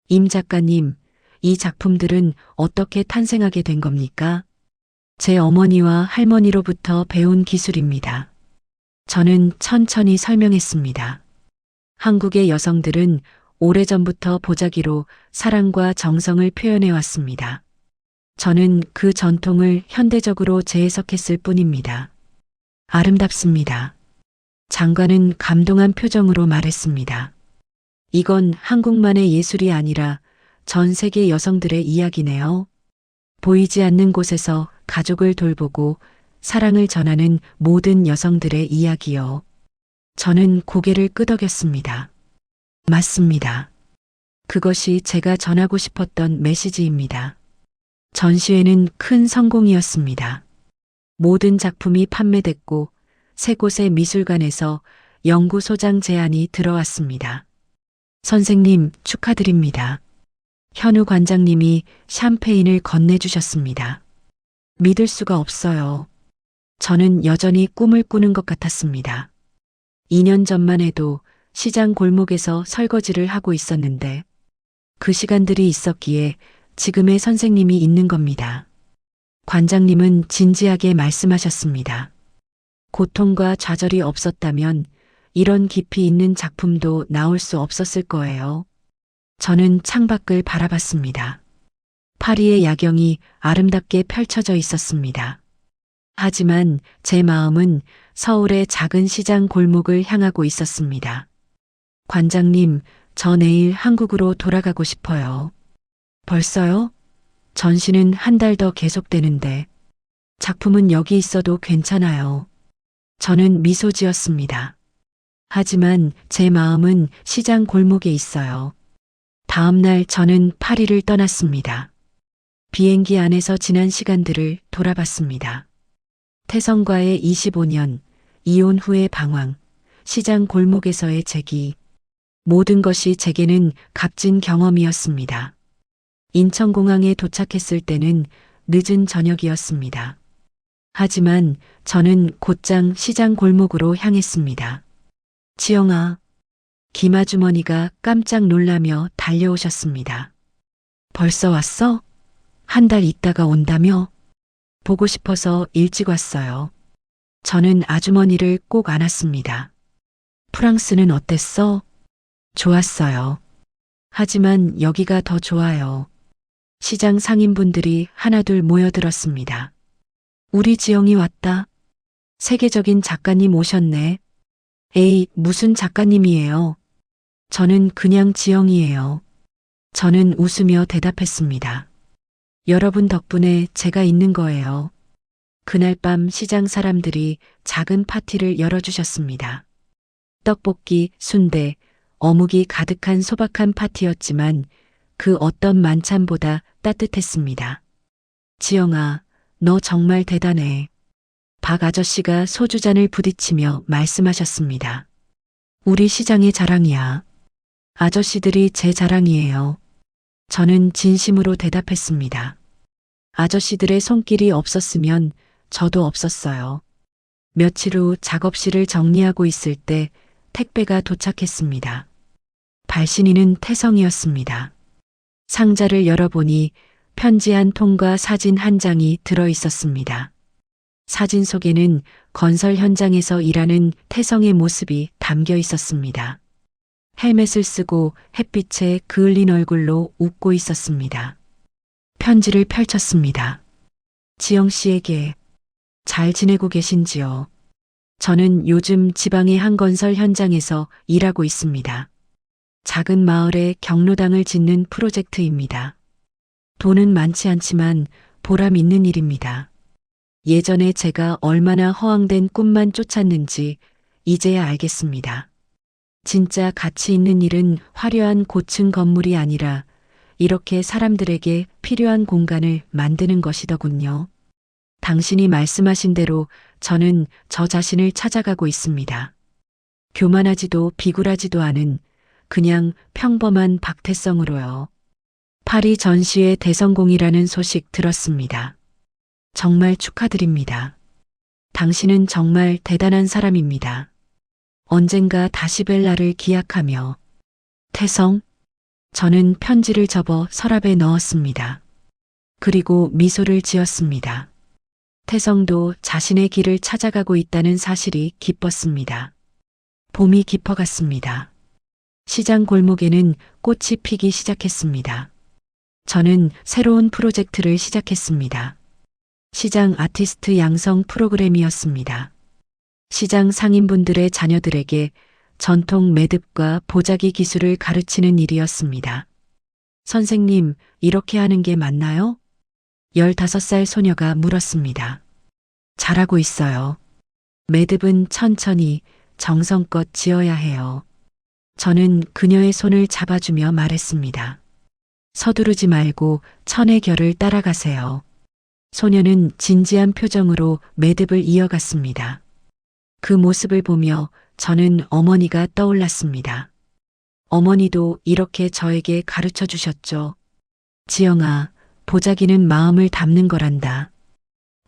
임 작가님, 이 작품들은 어떻게 탄생하게 된 겁니까? 제 어머니와 할머니로부터 배운 기술입니다. 저는 천천히 설명했습니다. 한국의 여성들은 오래전부터 보자기로 사랑과 정성을 표현해 왔습니다. 저는 그 전통을 현대적으로 재해석했을 뿐입니다. 아름답습니다. 장관은 감동한 표정으로 말했습니다. 이건 한국만의 예술이 아니라 전 세계 여성들의 이야기네요. 보이지 않는 곳에서 가족을 돌보고 사랑을 전하는 모든 여성들의 이야기요. 저는 고개를 끄덕였습니다. 맞습니다. 그것이 제가 전하고 싶었던 메시지입니다. 전시회는 큰 성공이었습니다. 모든 작품이 판매됐고 세 곳의 미술관에서 연구소장 제안이 들어왔습니다. 선생님, 축하드립니다. 현우 관장님이 샴페인을 건네주셨습니다. 믿을 수가 없어요. 저는 여전히 꿈을 꾸는 것 같았습니다. 2년 전만 해도 시장 골목에서 설거지를 하고 있었는데 그 시간들이 있었기에 지금의 선생님이 있는 겁니다. 관장님은 진지하게 말씀하셨습니다. 고통과 좌절이 없었다면 이런 깊이 있는 작품도 나올 수 없었을 거예요. 저는 창밖을 바라봤습니다. 파리의 야경이 아름답게 펼쳐져 있었습니다. 하지만 제 마음은 서울의 작은 시장 골목을 향하고 있었습니다. 관장님, 저 내일 한국으로 돌아가고 싶어요. 벌써요? 전시는 한 달 더 계속되는데 작품은 여기 있어도 괜찮아요. 저는 미소 지었습니다. 하지만 제 마음은 시장 골목에 있어요. 다음 날 저는 파리를 떠났습니다. 비행기 안에서 지난 시간들을 돌아봤습니다. 태성과의 25년, 이혼 후의 방황, 시장 골목에서의 재기, 모든 것이 제게는 값진 경험이었습니다. 인천공항에 도착했을 때는 늦은 저녁이었습니다. 하지만 저는 곧장 시장 골목으로 향했습니다. 지영아, 김아주머니가 깜짝 놀라며 달려오셨습니다. 벌써 왔어? 한 달 있다가 온다며? 보고 싶어서 일찍 왔어요. 저는 아주머니를 꼭 안았습니다. 프랑스는 어땠어? 좋았어요. 하지만 여기가 더 좋아요. 시장 상인분들이 하나둘 모여들었습니다. 우리 지영이 왔다. 세계적인 작가님 오셨네. 에이, 무슨 작가님이에요? 저는 그냥 지영이에요. 저는 웃으며 대답했습니다. 여러분 덕분에 제가 있는 거예요. 그날 밤 시장 사람들이 작은 파티를 열어주셨습니다. 떡볶이, 순대, 어묵이 가득한 소박한 파티였지만 그 어떤 만찬보다 따뜻했습니다. 지영아, 너 정말 대단해. 박 아저씨가 소주잔을 부딪히며 말씀하셨습니다. 우리 시장의 자랑이야. 아저씨들이 제 자랑이에요. 저는 진심으로 대답했습니다. 아저씨들의 손길이 없었으면 저도 없었어요. 며칠 후 작업실을 정리하고 있을 때 택배가 도착했습니다. 발신인은 태성이었습니다. 상자를 열어보니 편지 한 통과 사진 한 장이 들어 있었습니다. 사진 속에는 건설 현장에서 일하는 태성의 모습이 담겨 있었습니다. 헬멧을 쓰고 햇빛에 그을린 얼굴로 웃고 있었습니다. 편지를 펼쳤습니다. 지영 씨에게 잘 지내고 계신지요? 저는 요즘 지방의 한 건설 현장에서 일하고 있습니다. 작은 마을에 경로당을 짓는 프로젝트입니다. 돈은 많지 않지만 보람 있는 일입니다. 예전에 제가 얼마나 허황된 꿈만 쫓았는지 이제야 알겠습니다. 진짜 가치 있는 일은 화려한 고층 건물이 아니라 이렇게 사람들에게 필요한 공간을 만드는 것이더군요. 당신이 말씀하신 대로 저는 저 자신을 찾아가고 있습니다. 교만하지도 비굴하지도 않은 그냥 평범한 박태성으로요. 파리 전시회 대성공이라는 소식 들었습니다. 정말 축하드립니다. 당신은 정말 대단한 사람입니다. 언젠가 다시 뵐 날을 기약하며. 태성? 저는 편지를 접어 서랍에 넣었습니다. 그리고 미소를 지었습니다. 태성도 자신의 길을 찾아가고 있다는 사실이 기뻤습니다. 봄이 깊어갔습니다. 시장 골목에는 꽃이 피기 시작했습니다. 저는 새로운 프로젝트를 시작했습니다. 시장 아티스트 양성 프로그램이었습니다. 시장 상인분들의 자녀들에게 전통 매듭과 보자기 기술을 가르치는 일이었습니다. 선생님, 이렇게 하는 게 맞나요? 15살 소녀가 물었습니다. 잘하고 있어요. 매듭은 천천히 정성껏 지어야 해요. 저는 그녀의 손을 잡아주며 말했습니다. 서두르지 말고 천의 결을 따라가세요. 소녀는 진지한 표정으로 매듭을 이어갔습니다. 그 모습을 보며 저는 어머니가 떠올랐습니다. 어머니도 이렇게 저에게 가르쳐 주셨죠. 지영아, 보자기는 마음을 담는 거란다.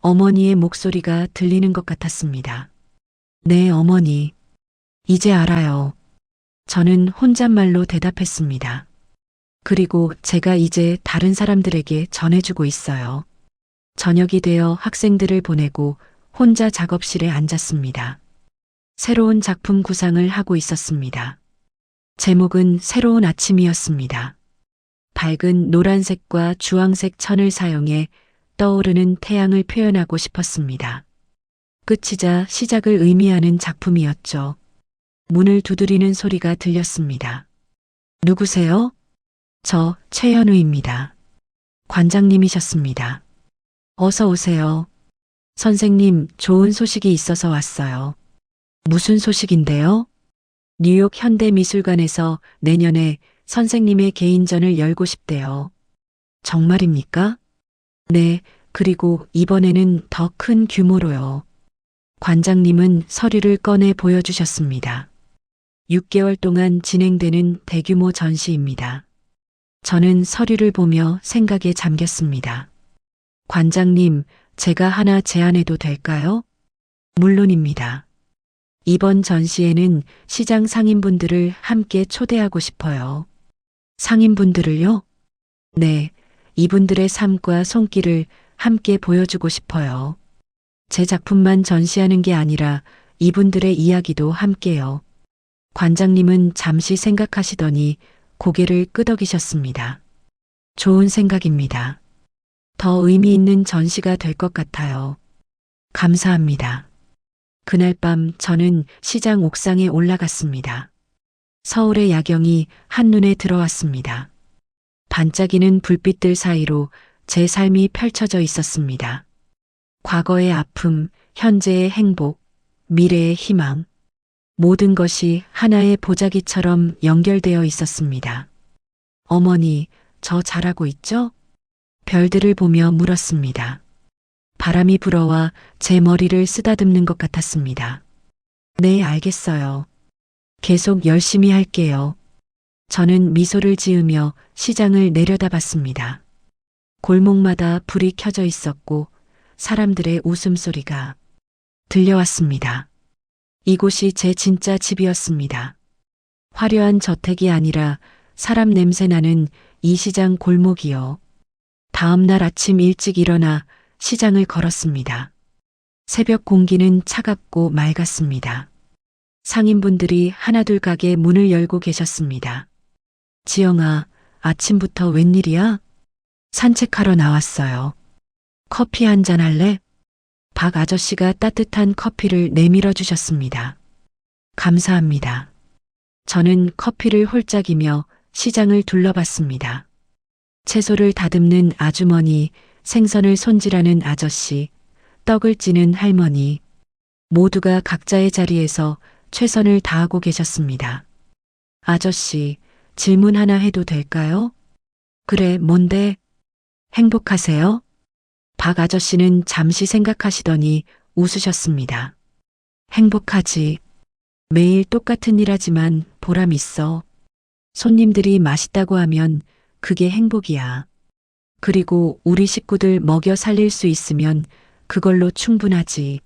어머니의 목소리가 들리는 것 같았습니다. 네, 어머니. 이제 알아요. 저는 혼잣말로 대답했습니다. 그리고 제가 이제 다른 사람들에게 전해주고 있어요. 저녁이 되어 학생들을 보내고 혼자 작업실에 앉았습니다. 새로운 작품 구상을 하고 있었습니다. 제목은 새로운 아침이었습니다. 밝은 노란색과 주황색 천을 사용해 떠오르는 태양을 표현하고 싶었습니다. 끝이자 시작을 의미하는 작품이었죠. 문을 두드리는 소리가 들렸습니다. 누구세요? 저 최현우입니다. 관장님이셨습니다. 어서 오세요. 선생님, 좋은 소식이 있어서 왔어요. 무슨 소식인데요? 뉴욕 현대미술관에서 내년에 선생님의 개인전을 열고 싶대요. 정말입니까? 네, 그리고 이번에는 더 큰 규모로요. 관장님은 서류를 꺼내 보여주셨습니다. 6개월 동안 진행되는 대규모 전시입니다. 저는 서류를 보며 생각에 잠겼습니다. 관장님, 제가 하나 제안해도 될까요? 물론입니다. 이번 전시회는 시장 상인분들을 함께 초대하고 싶어요. 상인분들을요? 네, 이분들의 삶과 손길을 함께 보여주고 싶어요. 제 작품만 전시하는 게 아니라 이분들의 이야기도 함께요. 관장님은 잠시 생각하시더니 고개를 끄덕이셨습니다. 좋은 생각입니다. 더 의미 있는 전시가 될 것 같아요. 감사합니다. 그날 밤 저는 시장 옥상에 올라갔습니다. 서울의 야경이 한눈에 들어왔습니다. 반짝이는 불빛들 사이로 제 삶이 펼쳐져 있었습니다. 과거의 아픔, 현재의 행복, 미래의 희망, 모든 것이 하나의 보자기처럼 연결되어 있었습니다. 어머니, 저 잘하고 있죠? 별들을 보며 물었습니다. 바람이 불어와 제 머리를 쓰다듬는 것 같았습니다. 네, 알겠어요. 계속 열심히 할게요. 저는 미소를 지으며 시장을 내려다봤습니다. 골목마다 불이 켜져 있었고 사람들의 웃음소리가 들려왔습니다. 이곳이 제 진짜 집이었습니다. 화려한 저택이 아니라 사람 냄새 나는 이 시장 골목이요. 다음 날 아침 일찍 일어나 시장을 걸었습니다. 새벽 공기는 차갑고 맑았습니다. 상인분들이 하나둘 가게 문을 열고 계셨습니다. 지영아, 아침부터 웬일이야? 산책하러 나왔어요. 커피 한잔 할래? 박 아저씨가 따뜻한 커피를 내밀어 주셨습니다. 감사합니다. 저는 커피를 홀짝이며 시장을 둘러봤습니다. 채소를 다듬는 아주머니, 생선을 손질하는 아저씨, 떡을 찌는 할머니, 모두가 각자의 자리에서 최선을 다하고 계셨습니다. 아저씨, 질문 하나 해도 될까요? 그래, 뭔데? 행복하세요? 박 아저씨는 잠시 생각하시더니 웃으셨습니다. 행복하지. 매일 똑같은 일 하지만 보람 있어. 손님들이 맛있다고 하면 그게 행복이야. 그리고 우리 식구들 먹여 살릴 수 있으면 그걸로 충분하지.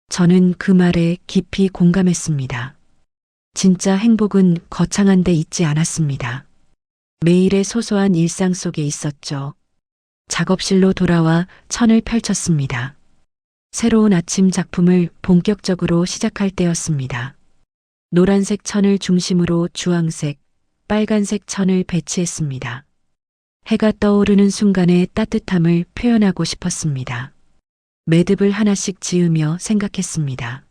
저는 그 말에 깊이 공감했습니다. 진짜 행복은 거창한 데 있지 않았습니다. 매일의 소소한 일상 속에 있었죠. 작업실로 돌아와 천을 펼쳤습니다. 새로운 아침 작품을 본격적으로 시작할 때였습니다. 노란색 천을 중심으로 주황색, 빨간색 천을 배치했습니다. 해가 떠오르는 순간의 따뜻함을 표현하고 싶었습니다. 매듭을 하나씩 지으며 생각했습니다.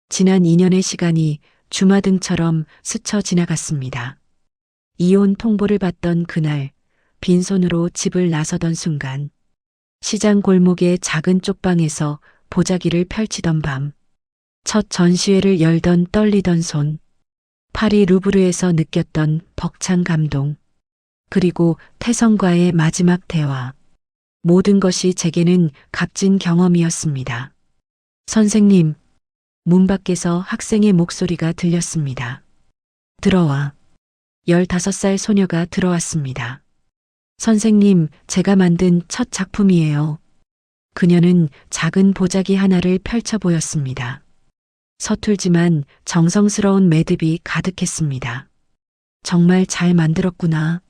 지난 2년의 시간이 주마등처럼 스쳐 지나갔습니다. 이혼 통보를 받던 그날, 빈손으로 집을 나서던 순간, 시장 골목의 작은 쪽방에서 보자기를 펼치던 밤, 첫 전시회를 열던 떨리던 손, 파리 루브르에서 느꼈던 벅찬 감동, 그리고 태성과의 마지막 대화. 모든 것이 제게는 값진 경험이었습니다. 선생님, 문 밖에서 학생의 목소리가 들렸습니다. 들어와. 15살 소녀가 들어왔습니다. 선생님, 제가 만든 첫 작품이에요. 그녀는 작은 보자기 하나를 펼쳐 보였습니다. 서툴지만 정성스러운 매듭이 가득했습니다. 정말 잘 만들었구나.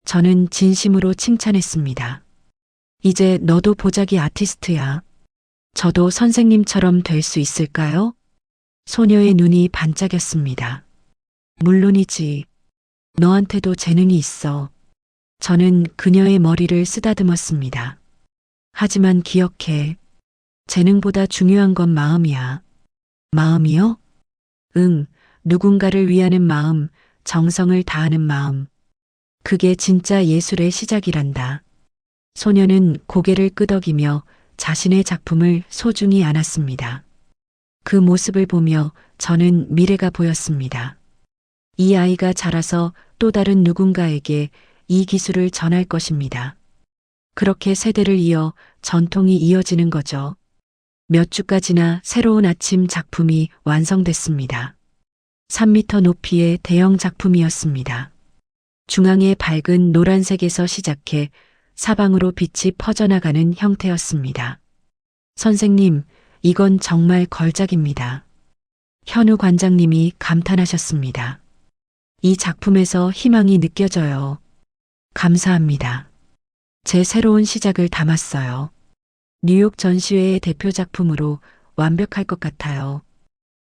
저는 진심으로 칭찬했습니다. 이제 너도 보자기 아티스트야. 저도 선생님처럼 될 수 있을까요? 소녀의 눈이 반짝였습니다. 물론이지. 너한테도 재능이 있어. 저는 그녀의 머리를 쓰다듬었습니다. 하지만 기억해. 재능보다 중요한 건 마음이야. 마음이요? 응, 누군가를 위하는 마음, 정성을 다하는 마음. 그게 진짜 예술의 시작이란다. 소녀는 고개를 끄덕이며 자신의 작품을 소중히 안았습니다. 그 모습을 보며 저는 미래가 보였습니다. 이 아이가 자라서 또 다른 누군가에게 이 기술을 전할 것입니다. 그렇게 세대를 이어 전통이 이어지는 거죠. 몇 주가 지나 새로운 아침 작품이 완성됐습니다. 3m 높이의 대형 작품이었습니다. 중앙에 밝은 노란색에서 시작해 사방으로 빛이 퍼져나가는 형태였습니다. 선생님, 이건 정말 걸작입니다. 현우 관장님이 감탄하셨습니다. 이 작품에서 희망이 느껴져요. 감사합니다. 제 새로운 시작을 담았어요. 뉴욕 전시회의 대표 작품으로 완벽할 것 같아요.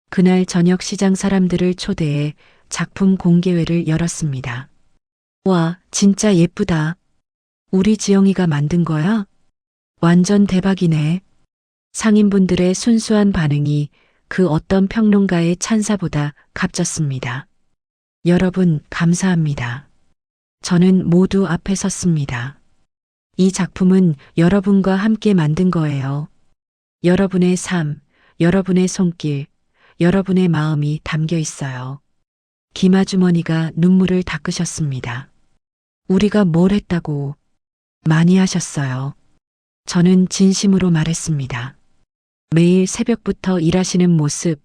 그날 저녁 시장 사람들을 초대해 작품 공개회를 열었습니다. 와, 진짜 예쁘다. 우리 지영이가 만든 거야? 완전 대박이네. 상인분들의 순수한 반응이 그 어떤 평론가의 찬사보다 값졌습니다. 여러분, 감사합니다. 저는 모두 앞에 섰습니다. 이 작품은 여러분과 함께 만든 거예요. 여러분의 삶, 여러분의 손길, 여러분의 마음이 담겨 있어요. 김아주머니가 눈물을 닦으셨습니다. 우리가 뭘 했다고 많이 하셨어요. 저는 진심으로 말했습니다. 매일 새벽부터 일하시는 모습,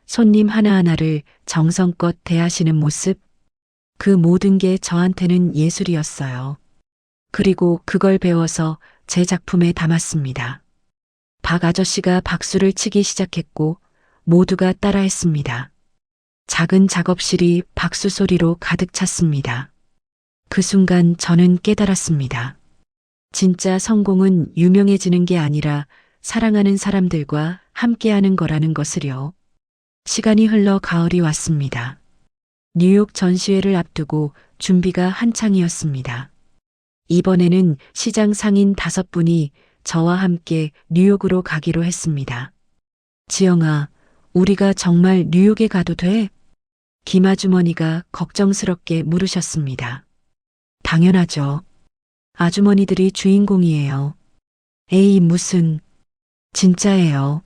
손님 하나하나를 정성껏 대하시는 모습, 그 모든 게 저한테는 예술이었어요. 그리고 그걸 배워서 제 작품에 담았습니다. 박 아저씨가 박수를 치기 시작했고 모두가 따라했습니다. 작은 작업실이 박수 소리로 가득 찼습니다. 그 순간 저는 깨달았습니다. 진짜 성공은 유명해지는 게 아니라 사랑하는 사람들과 함께하는 거라는 것을요. 시간이 흘러 가을이 왔습니다. 뉴욕 전시회를 앞두고 준비가 한창이었습니다. 이번에는 시장 상인 5분이 저와 함께 뉴욕으로 가기로 했습니다. 지영아, 우리가 정말 뉴욕에 가도 돼? 김아주머니가 걱정스럽게 물으셨습니다. 당연하죠. 아주머니들이 주인공이에요. 에이, 무슨. 진짜예요.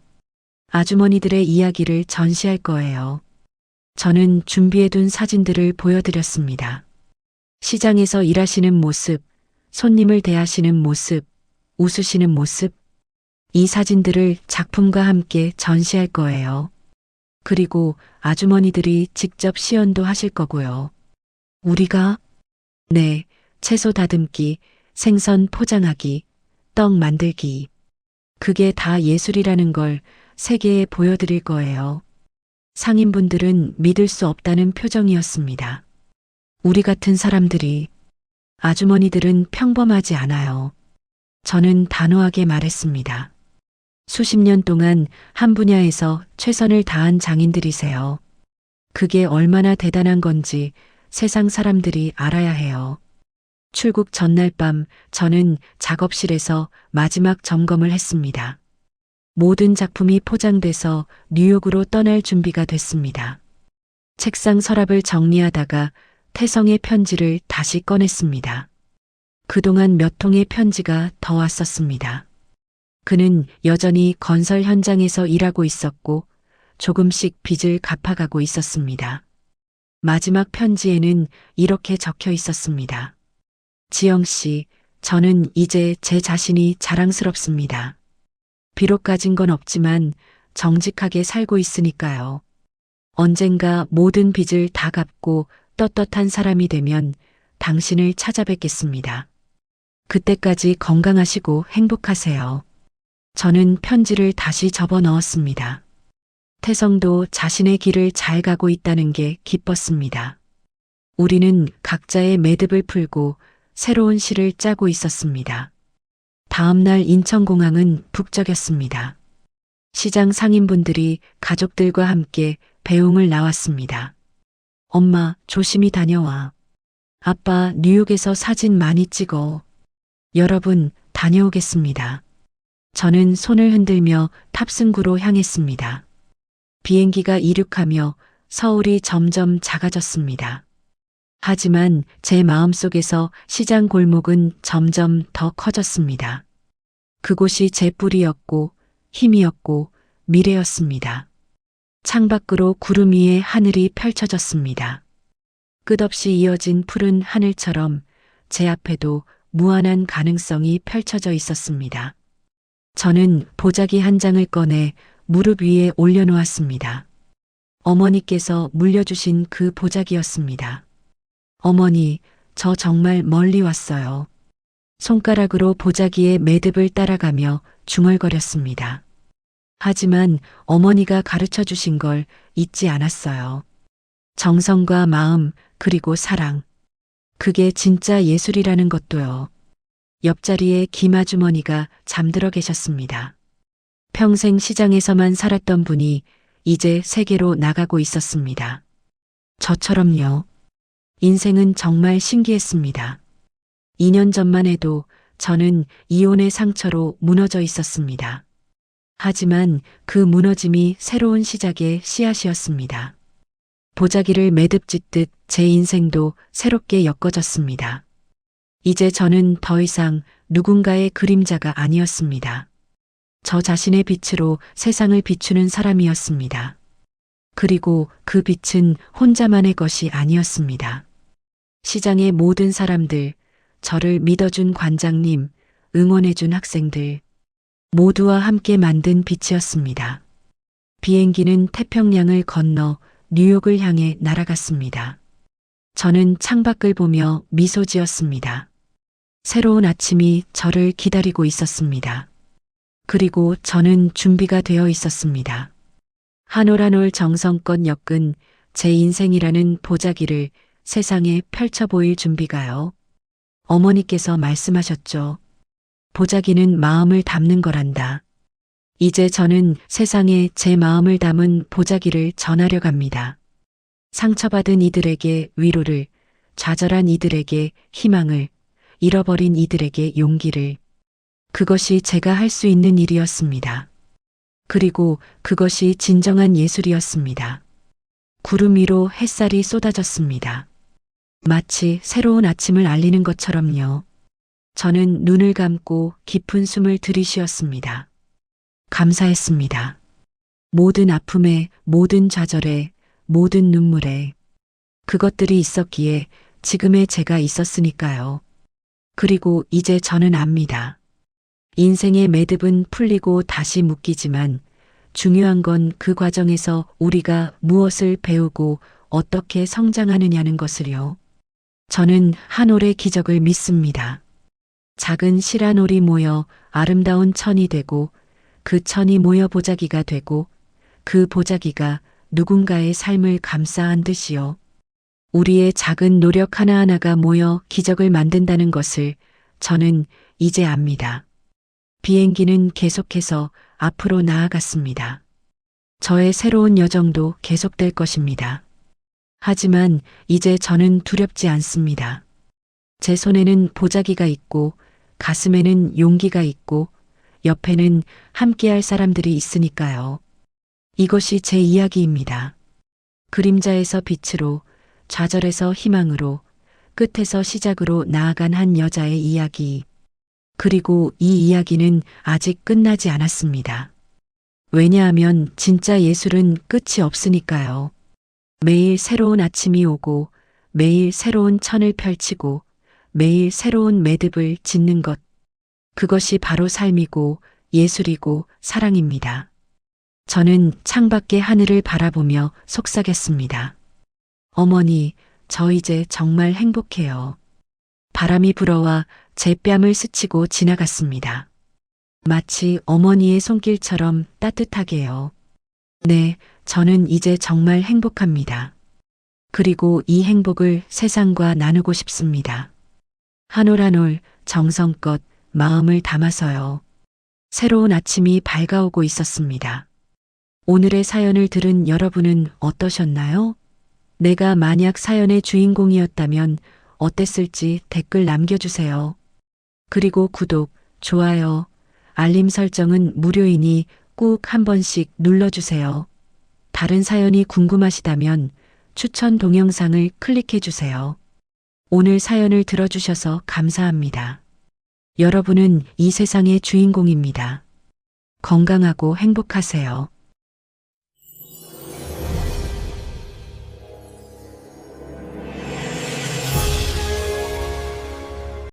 아주머니들의 이야기를 전시할 거예요. 저는 준비해둔 사진들을 보여드렸습니다. 시장에서 일하시는 모습, 손님을 대하시는 모습, 웃으시는 모습. 이 사진들을 작품과 함께 전시할 거예요. 그리고 아주머니들이 직접 시연도 하실 거고요. 우리가? 네, 채소 다듬기, 생선 포장하기, 떡 만들기. 그게 다 예술이라는 걸 세계에 보여드릴 거예요. 상인분들은 믿을 수 없다는 표정이었습니다. 우리 같은 사람들이, 아주머니들은 평범하지 않아요. 저는 단호하게 말했습니다. 수십 년 동안 한 분야에서 최선을 다한 장인들이세요. 그게 얼마나 대단한 건지 세상 사람들이 알아야 해요. 출국 전날 밤 저는 작업실에서 마지막 점검을 했습니다. 모든 작품이 포장돼서 뉴욕으로 떠날 준비가 됐습니다. 책상 서랍을 정리하다가 태성의 편지를 다시 꺼냈습니다. 그동안 몇 통의 편지가 더 왔었습니다. 그는 여전히 건설 현장에서 일하고 있었고 조금씩 빚을 갚아가고 있었습니다. 마지막 편지에는 이렇게 적혀 있었습니다. 지영 씨, 저는 이제 제 자신이 자랑스럽습니다. 비록 가진 건 없지만 정직하게 살고 있으니까요. 언젠가 모든 빚을 다 갚고 떳떳한 사람이 되면 당신을 찾아뵙겠습니다. 그때까지 건강하시고 행복하세요. 저는 편지를 다시 접어 넣었습니다. 태성도 자신의 길을 잘 가고 있다는 게 기뻤습니다. 우리는 각자의 매듭을 풀고 새로운 시를 짜고 있었습니다. 다음 날 인천공항은 북적였습니다. 시장 상인분들이 가족들과 함께 배웅을 나왔습니다. 엄마, 조심히 다녀와. 아빠, 뉴욕에서 사진 많이 찍어. 여러분, 다녀오겠습니다. 저는 손을 흔들며 탑승구로 향했습니다. 비행기가 이륙하며 서울이 점점 작아졌습니다. 하지만 제 마음속에서 시장 골목은 점점 더 커졌습니다. 그곳이 제 뿔이었고 힘이었고 미래였습니다. 창밖으로 구름 위에 하늘이 펼쳐졌습니다. 끝없이 이어진 푸른 하늘처럼 제 앞에도 무한한 가능성이 펼쳐져 있었습니다. 저는 보자기 한 장을 꺼내 무릎 위에 올려놓았습니다. 어머니께서 물려주신 그 보자기였습니다. 어머니, 저 정말 멀리 왔어요. 손가락으로 보자기의 매듭을 따라가며 중얼거렸습니다. 하지만 어머니가 가르쳐 주신 걸 잊지 않았어요. 정성과 마음, 그리고 사랑. 그게 진짜 예술이라는 것도요. 옆자리에 김아주머니가 잠들어 계셨습니다. 평생 시장에서만 살았던 분이 이제 세계로 나가고 있었습니다. 저처럼요. 인생은 정말 신기했습니다. 2년 전만 해도 저는 이혼의 상처로 무너져 있었습니다. 하지만 그 무너짐이 새로운 시작의 씨앗이었습니다. 보자기를 매듭 짓듯 제 인생도 새롭게 엮어졌습니다. 이제 저는 더 이상 누군가의 그림자가 아니었습니다. 저 자신의 빛으로 세상을 비추는 사람이었습니다. 그리고 그 빛은 혼자만의 것이 아니었습니다. 시장의 모든 사람들, 저를 믿어준 관장님, 응원해준 학생들, 모두와 함께 만든 빛이었습니다. 비행기는 태평양을 건너 뉴욕을 향해 날아갔습니다. 저는 창밖을 보며 미소 지었습니다. 새로운 아침이 저를 기다리고 있었습니다. 그리고 저는 준비가 되어 있었습니다. 한 올 한 올 정성껏 엮은 제 인생이라는 보자기를 세상에 펼쳐 보일 준비가요. 어머니께서 말씀하셨죠. 보자기는 마음을 담는 거란다. 이제 저는 세상에 제 마음을 담은 보자기를 전하려 갑니다. 상처받은 이들에게 위로를, 좌절한 이들에게 희망을, 잃어버린 이들에게 용기를. 그것이 제가 할 수 있는 일이었습니다. 그리고 그것이 진정한 예술이었습니다. 구름 위로 햇살이 쏟아졌습니다. 마치 새로운 아침을 알리는 것처럼요. 저는 눈을 감고 깊은 숨을 들이쉬었습니다. 감사했습니다. 모든 아픔에, 모든 좌절에, 모든 눈물에 그것들이 있었기에 지금의 제가 있었으니까요. 그리고 이제 저는 압니다. 인생의 매듭은 풀리고 다시 묶이지만 중요한 건 그 과정에서 우리가 무엇을 배우고 어떻게 성장하느냐는 것을요. 저는 한 올의 기적을 믿습니다. 작은 실 한 올이 모여 아름다운 천이 되고 그 천이 모여 보자기가 되고 그 보자기가 누군가의 삶을 감싸한 듯이요. 우리의 작은 노력 하나하나가 모여 기적을 만든다는 것을 저는 이제 압니다. 비행기는 계속해서 앞으로 나아갔습니다. 저의 새로운 여정도 계속될 것입니다. 하지만 이제 저는 두렵지 않습니다. 제 손에는 보자기가 있고 가슴에는 용기가 있고 옆에는 함께할 사람들이 있으니까요. 이것이 제 이야기입니다. 그림자에서 빛으로, 좌절에서 희망으로, 끝에서 시작으로 나아간 한 여자의 이야기. 그리고 이 이야기는 아직 끝나지 않았습니다. 왜냐하면 진짜 예술은 끝이 없으니까요. 매일 새로운 아침이 오고, 매일 새로운 천을 펼치고, 매일 새로운 매듭을 짓는 것. 그것이 바로 삶이고 예술이고 사랑입니다. 저는 창밖의 하늘을 바라보며 속삭였습니다. 어머니, 저 이제 정말 행복해요. 바람이 불어와 제 뺨을 스치고 지나갔습니다. 마치 어머니의 손길처럼 따뜻하게요. 네, 저는 이제 정말 행복합니다. 그리고 이 행복을 세상과 나누고 싶습니다. 한 올 한 올 정성껏 마음을 담아서요. 새로운 아침이 밝아오고 있었습니다. 오늘의 사연을 들은 여러분은 어떠셨나요? 내가 만약 사연의 주인공이었다면 어땠을지 댓글 남겨주세요. 그리고 구독, 좋아요, 알림 설정은 무료이니 꼭 한 번씩 눌러주세요. 다른 사연이 궁금하시다면 추천 동영상을 클릭해주세요. 오늘 사연을 들어주셔서 감사합니다. 여러분은 이 세상의 주인공입니다. 건강하고 행복하세요.